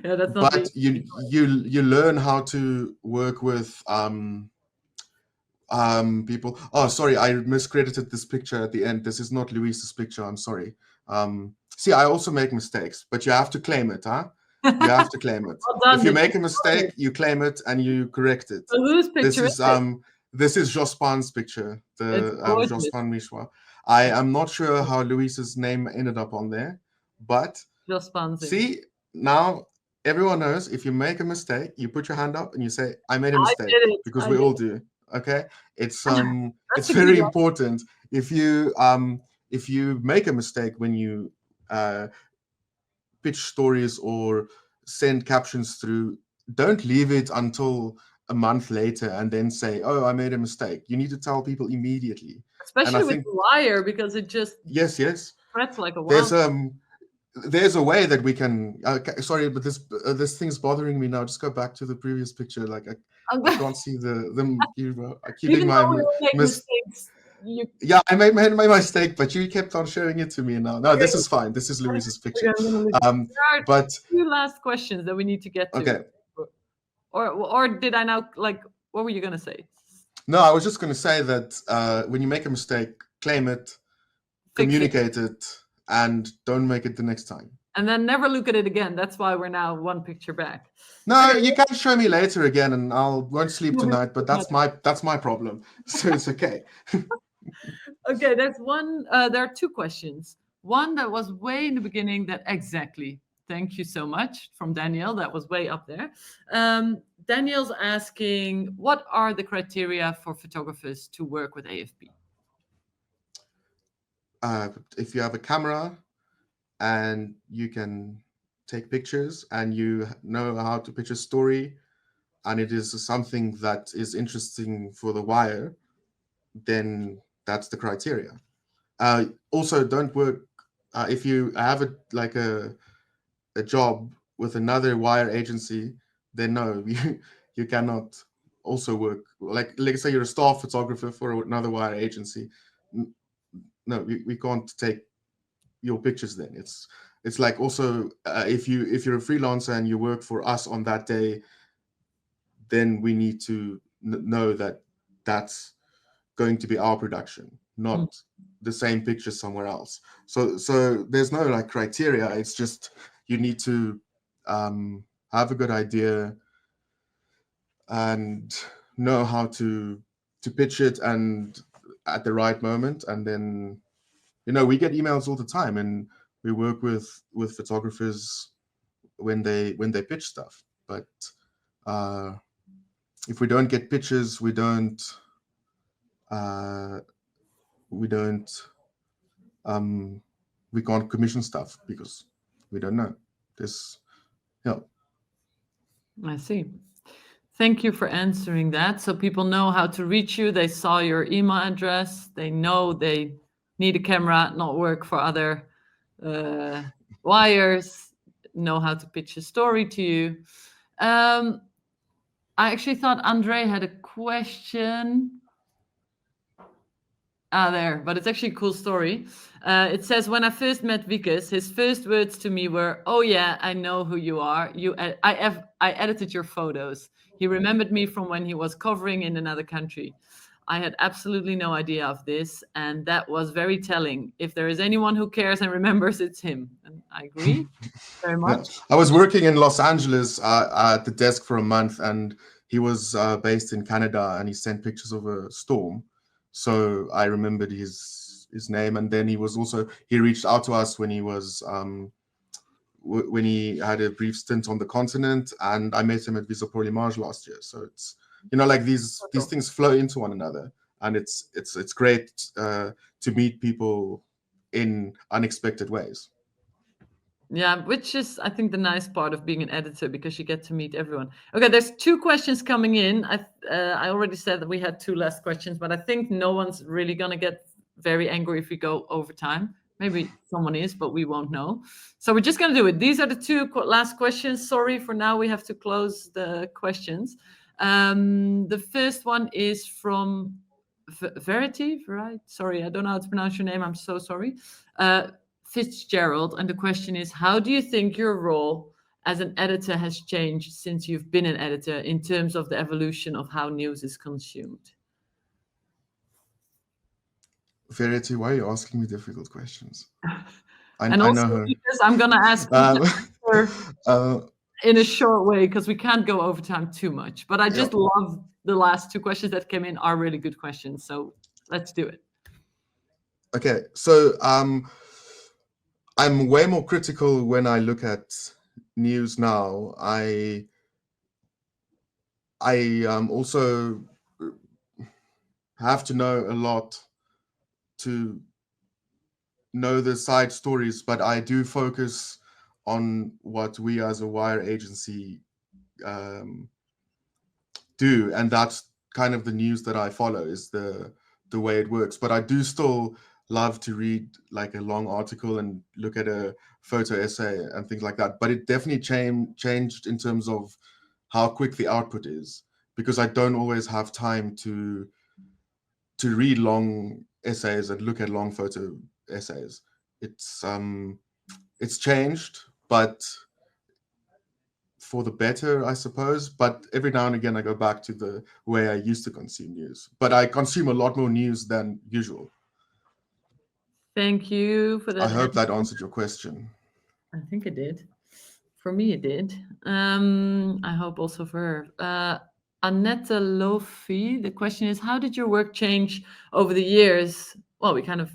Yeah, that's not. But you learn how to work with people. Oh, sorry, I miscredited this picture at the end. This is not Luis's picture. I'm sorry. See, I also make mistakes, but you have to claim it, huh? You have to claim it. Well done, If you did make you a mistake, you claim it and you correct it. So whose picture is it? This is Jospin's picture, the Jospin Michwa. I am not sure how Luis's name ended up on there, but Jospin. see, now everyone knows, if you make a mistake, you put your hand up and you say, I made a mistake, because we all do. Okay, it's it's very important. If you make a mistake when you pitch stories or send captions through, don't leave it until a month later and then say, oh, I made a mistake. You need to tell people immediately. Especially with Wire, because it just yes spreads like a wild. There's a way that we can sorry, but this thing's bothering me now. Just go back to the previous picture. Like, I can't see them. Keeping my mistakes. Yeah, I made my mistake, but you kept on showing it to me now. No, this is fine. This is Luis's picture. But 2 last questions that we need to get to. Okay. Or did I now, like, what were you going to say? No, I was just going to say that when you make a mistake, claim it, communicate it, and don't make it the next time. And then never look at it again. That's why we're now 1 picture back. No, you can show me later again, and won't sleep tonight. But that's my problem. So it's okay. Okay, there's one. There are 2 questions. One that was way in the beginning. Exactly. Thank you so much, from Daniel. That was way up there. Daniel's asking, what are the criteria for photographers to work with AFP? If you have a camera and you can take pictures and you know how to pitch a story, and it is something that is interesting for the Wire, then that's the criteria. Also, don't work if you have a job with another wire agency, then no, you cannot also work. Like say you're a staff photographer for another wire agency. No, we can't take your pictures then. It's like also if you're a freelancer and you work for us on that day, then we need to know that that's going to be our production, not the same picture somewhere else. So there's no like criteria. It's just you need to have a good idea and know how to pitch it and at the right moment. And then we get emails all the time, and we work with photographers when they pitch stuff. But if we don't get pictures, we can't commission stuff because we don't know. I see. Thank you for answering that. So people know how to reach you. They saw your email address. They know they need a camera, not work for other wires, know how to pitch a story to you. I actually thought Andre had a question. There, but it's actually a cool story. It says, when I first met Wikus, his first words to me were, "Oh yeah, I know who you are. I edited your photos." He remembered me from when he was covering in another country. I had absolutely no idea of this, and that was very telling. If there is anyone who cares and remembers, it's him. And I agree very much. Yeah. I was working in Los Angeles at the desk for a month, and he was based in Canada, and he sent pictures of a storm. So I remembered his name, and then he reached out to us when he was when he had a brief stint on the continent, and I met him at Visa Pro Limage last year. So it's like these things flow into one another, and it's great to meet people in unexpected ways. Yeah, which is, I think, the nice part of being an editor, because you get to meet everyone. Okay, there's 2 questions coming in. I already said that we had 2 last questions, but I think no one's really going to get very angry if we go over time. Maybe someone is, but we won't know. So we're just going to do it. These are the 2 last questions. Sorry, for now we have to close the questions. The first one is from Verity, right? Sorry, I don't know how to pronounce your name. I'm so sorry. Fitzgerald, and the question is, how do you think your role as an editor has changed since you've been an editor in terms of the evolution of how news is consumed? Verity, why are you asking me difficult questions? I also know her. Because I'm going to ask in a short way, because we can't go over time too much. But I just love the last 2 questions that came in are really good questions. So let's do it. Okay, so I'm way more critical when I look at news now. I also have to know a lot to know the side stories, but I do focus on what we as a wire agency do, and that's kind of the news that I follow, is the way it works. But I do still love to read like a long article and look at a photo essay and things like that. But it definitely changed in terms of how quick the output is, because I don't always have time to read long essays and look at long photo essays. It's changed, but for the better, I suppose. But every now and again, I go back to the way I used to consume news. But I consume a lot more news than usual. Thank you for that. I hope that answered your question. I think it did. For me, it did. I hope also for her. Annette Lofi, the question is, how did your work change over the years? Well, we kind of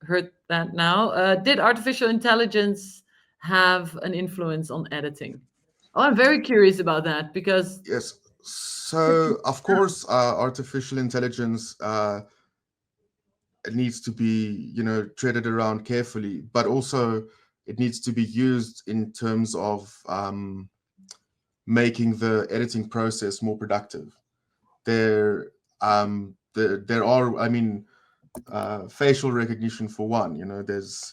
heard that now. Did artificial intelligence have an influence on editing? Oh, I'm very curious about that, because... Yes. So, of course, artificial intelligence it needs to be, treaded around carefully, but also it needs to be used in terms of making the editing process more productive. There are, I mean, facial recognition for one. There's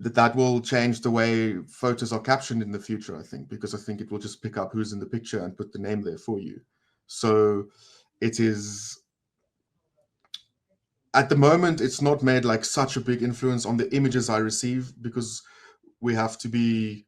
that will change the way photos are captioned in the future, I think, because I think it will just pick up who's in the picture and put the name there for you. So it is, at the moment, it's not made like such a big influence on the images I receive, because we can't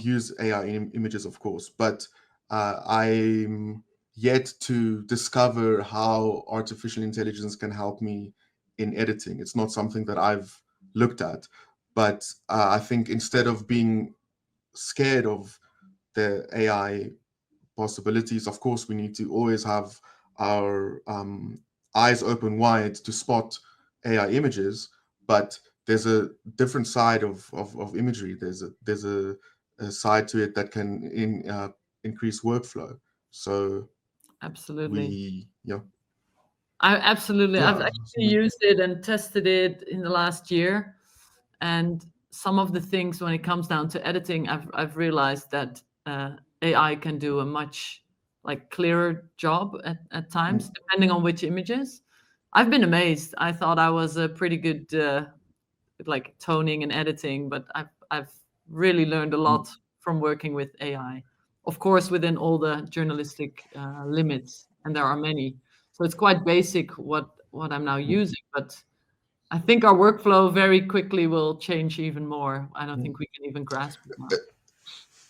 use AI in images, of course, but I'm yet to discover how artificial intelligence can help me in editing. It's not something that I've looked at, but I think instead of being scared of the AI possibilities, of course, we need to always have our eyes open wide to spot AI images, but there's a different side of imagery. There's a side to it that can increase workflow. So Absolutely. yeah. I've actually used it and tested it in the last year, and some of the things when it comes down to editing, I've realized that AI can do a much like clearer job at times, depending on which images. I've been amazed. I thought I was a pretty good like toning and editing, but I've really learned a lot from working with AI. Of course, within all the journalistic limits, and there are many. So it's quite basic what I'm now using, but I think our workflow very quickly will change even more. I don't think we can even grasp it now.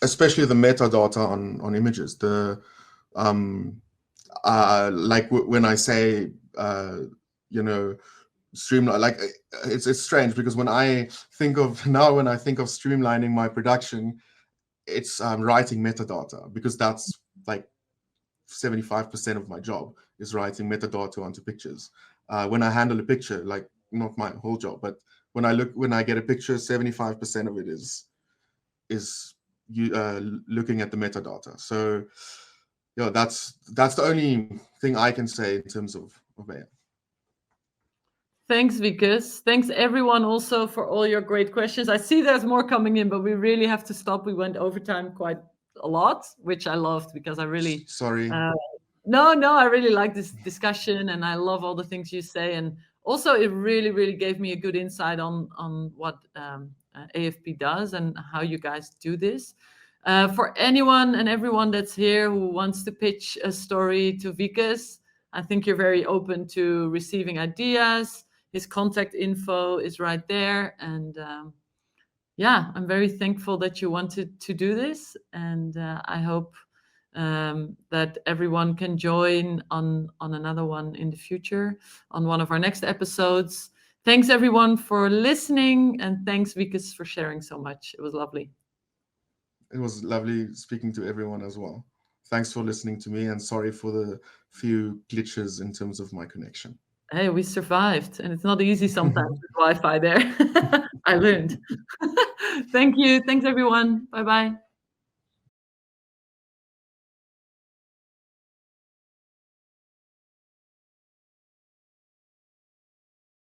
Especially the metadata on images. The like when I say streamline, like it's strange, because when I think of streamlining my production, it's writing metadata, because that's like 75% of my job is writing metadata onto pictures. When I handle a picture, like not my whole job, but when I get a picture, 75% of it is looking at the metadata. So that's the only thing I can say in terms of AI. Thanks, Wikus. Thanks, everyone, also for all your great questions. I see there's more coming in, but we really have to stop. We went overtime quite a lot, which I loved, because I really... Sorry. No, I really like this discussion, and I love all the things you say. And also, it really, really gave me a good insight on what AFP does and how you guys do this. For anyone and everyone that's here who wants to pitch a story to Wikus, I think you're very open to receiving ideas. His contact info is right there. And yeah, I'm very thankful that you wanted to do this. And I hope that everyone can join on another one in the future, on one of our next episodes. Thanks, everyone, for listening. And thanks, Wikus, for sharing so much. It was lovely. It was lovely speaking to everyone as well. Thanks for listening to me, and sorry for the few glitches in terms of my connection. Hey, we survived, and it's not easy sometimes with Wi-Fi there. I learned. Thank you. Thanks, everyone. Bye-bye.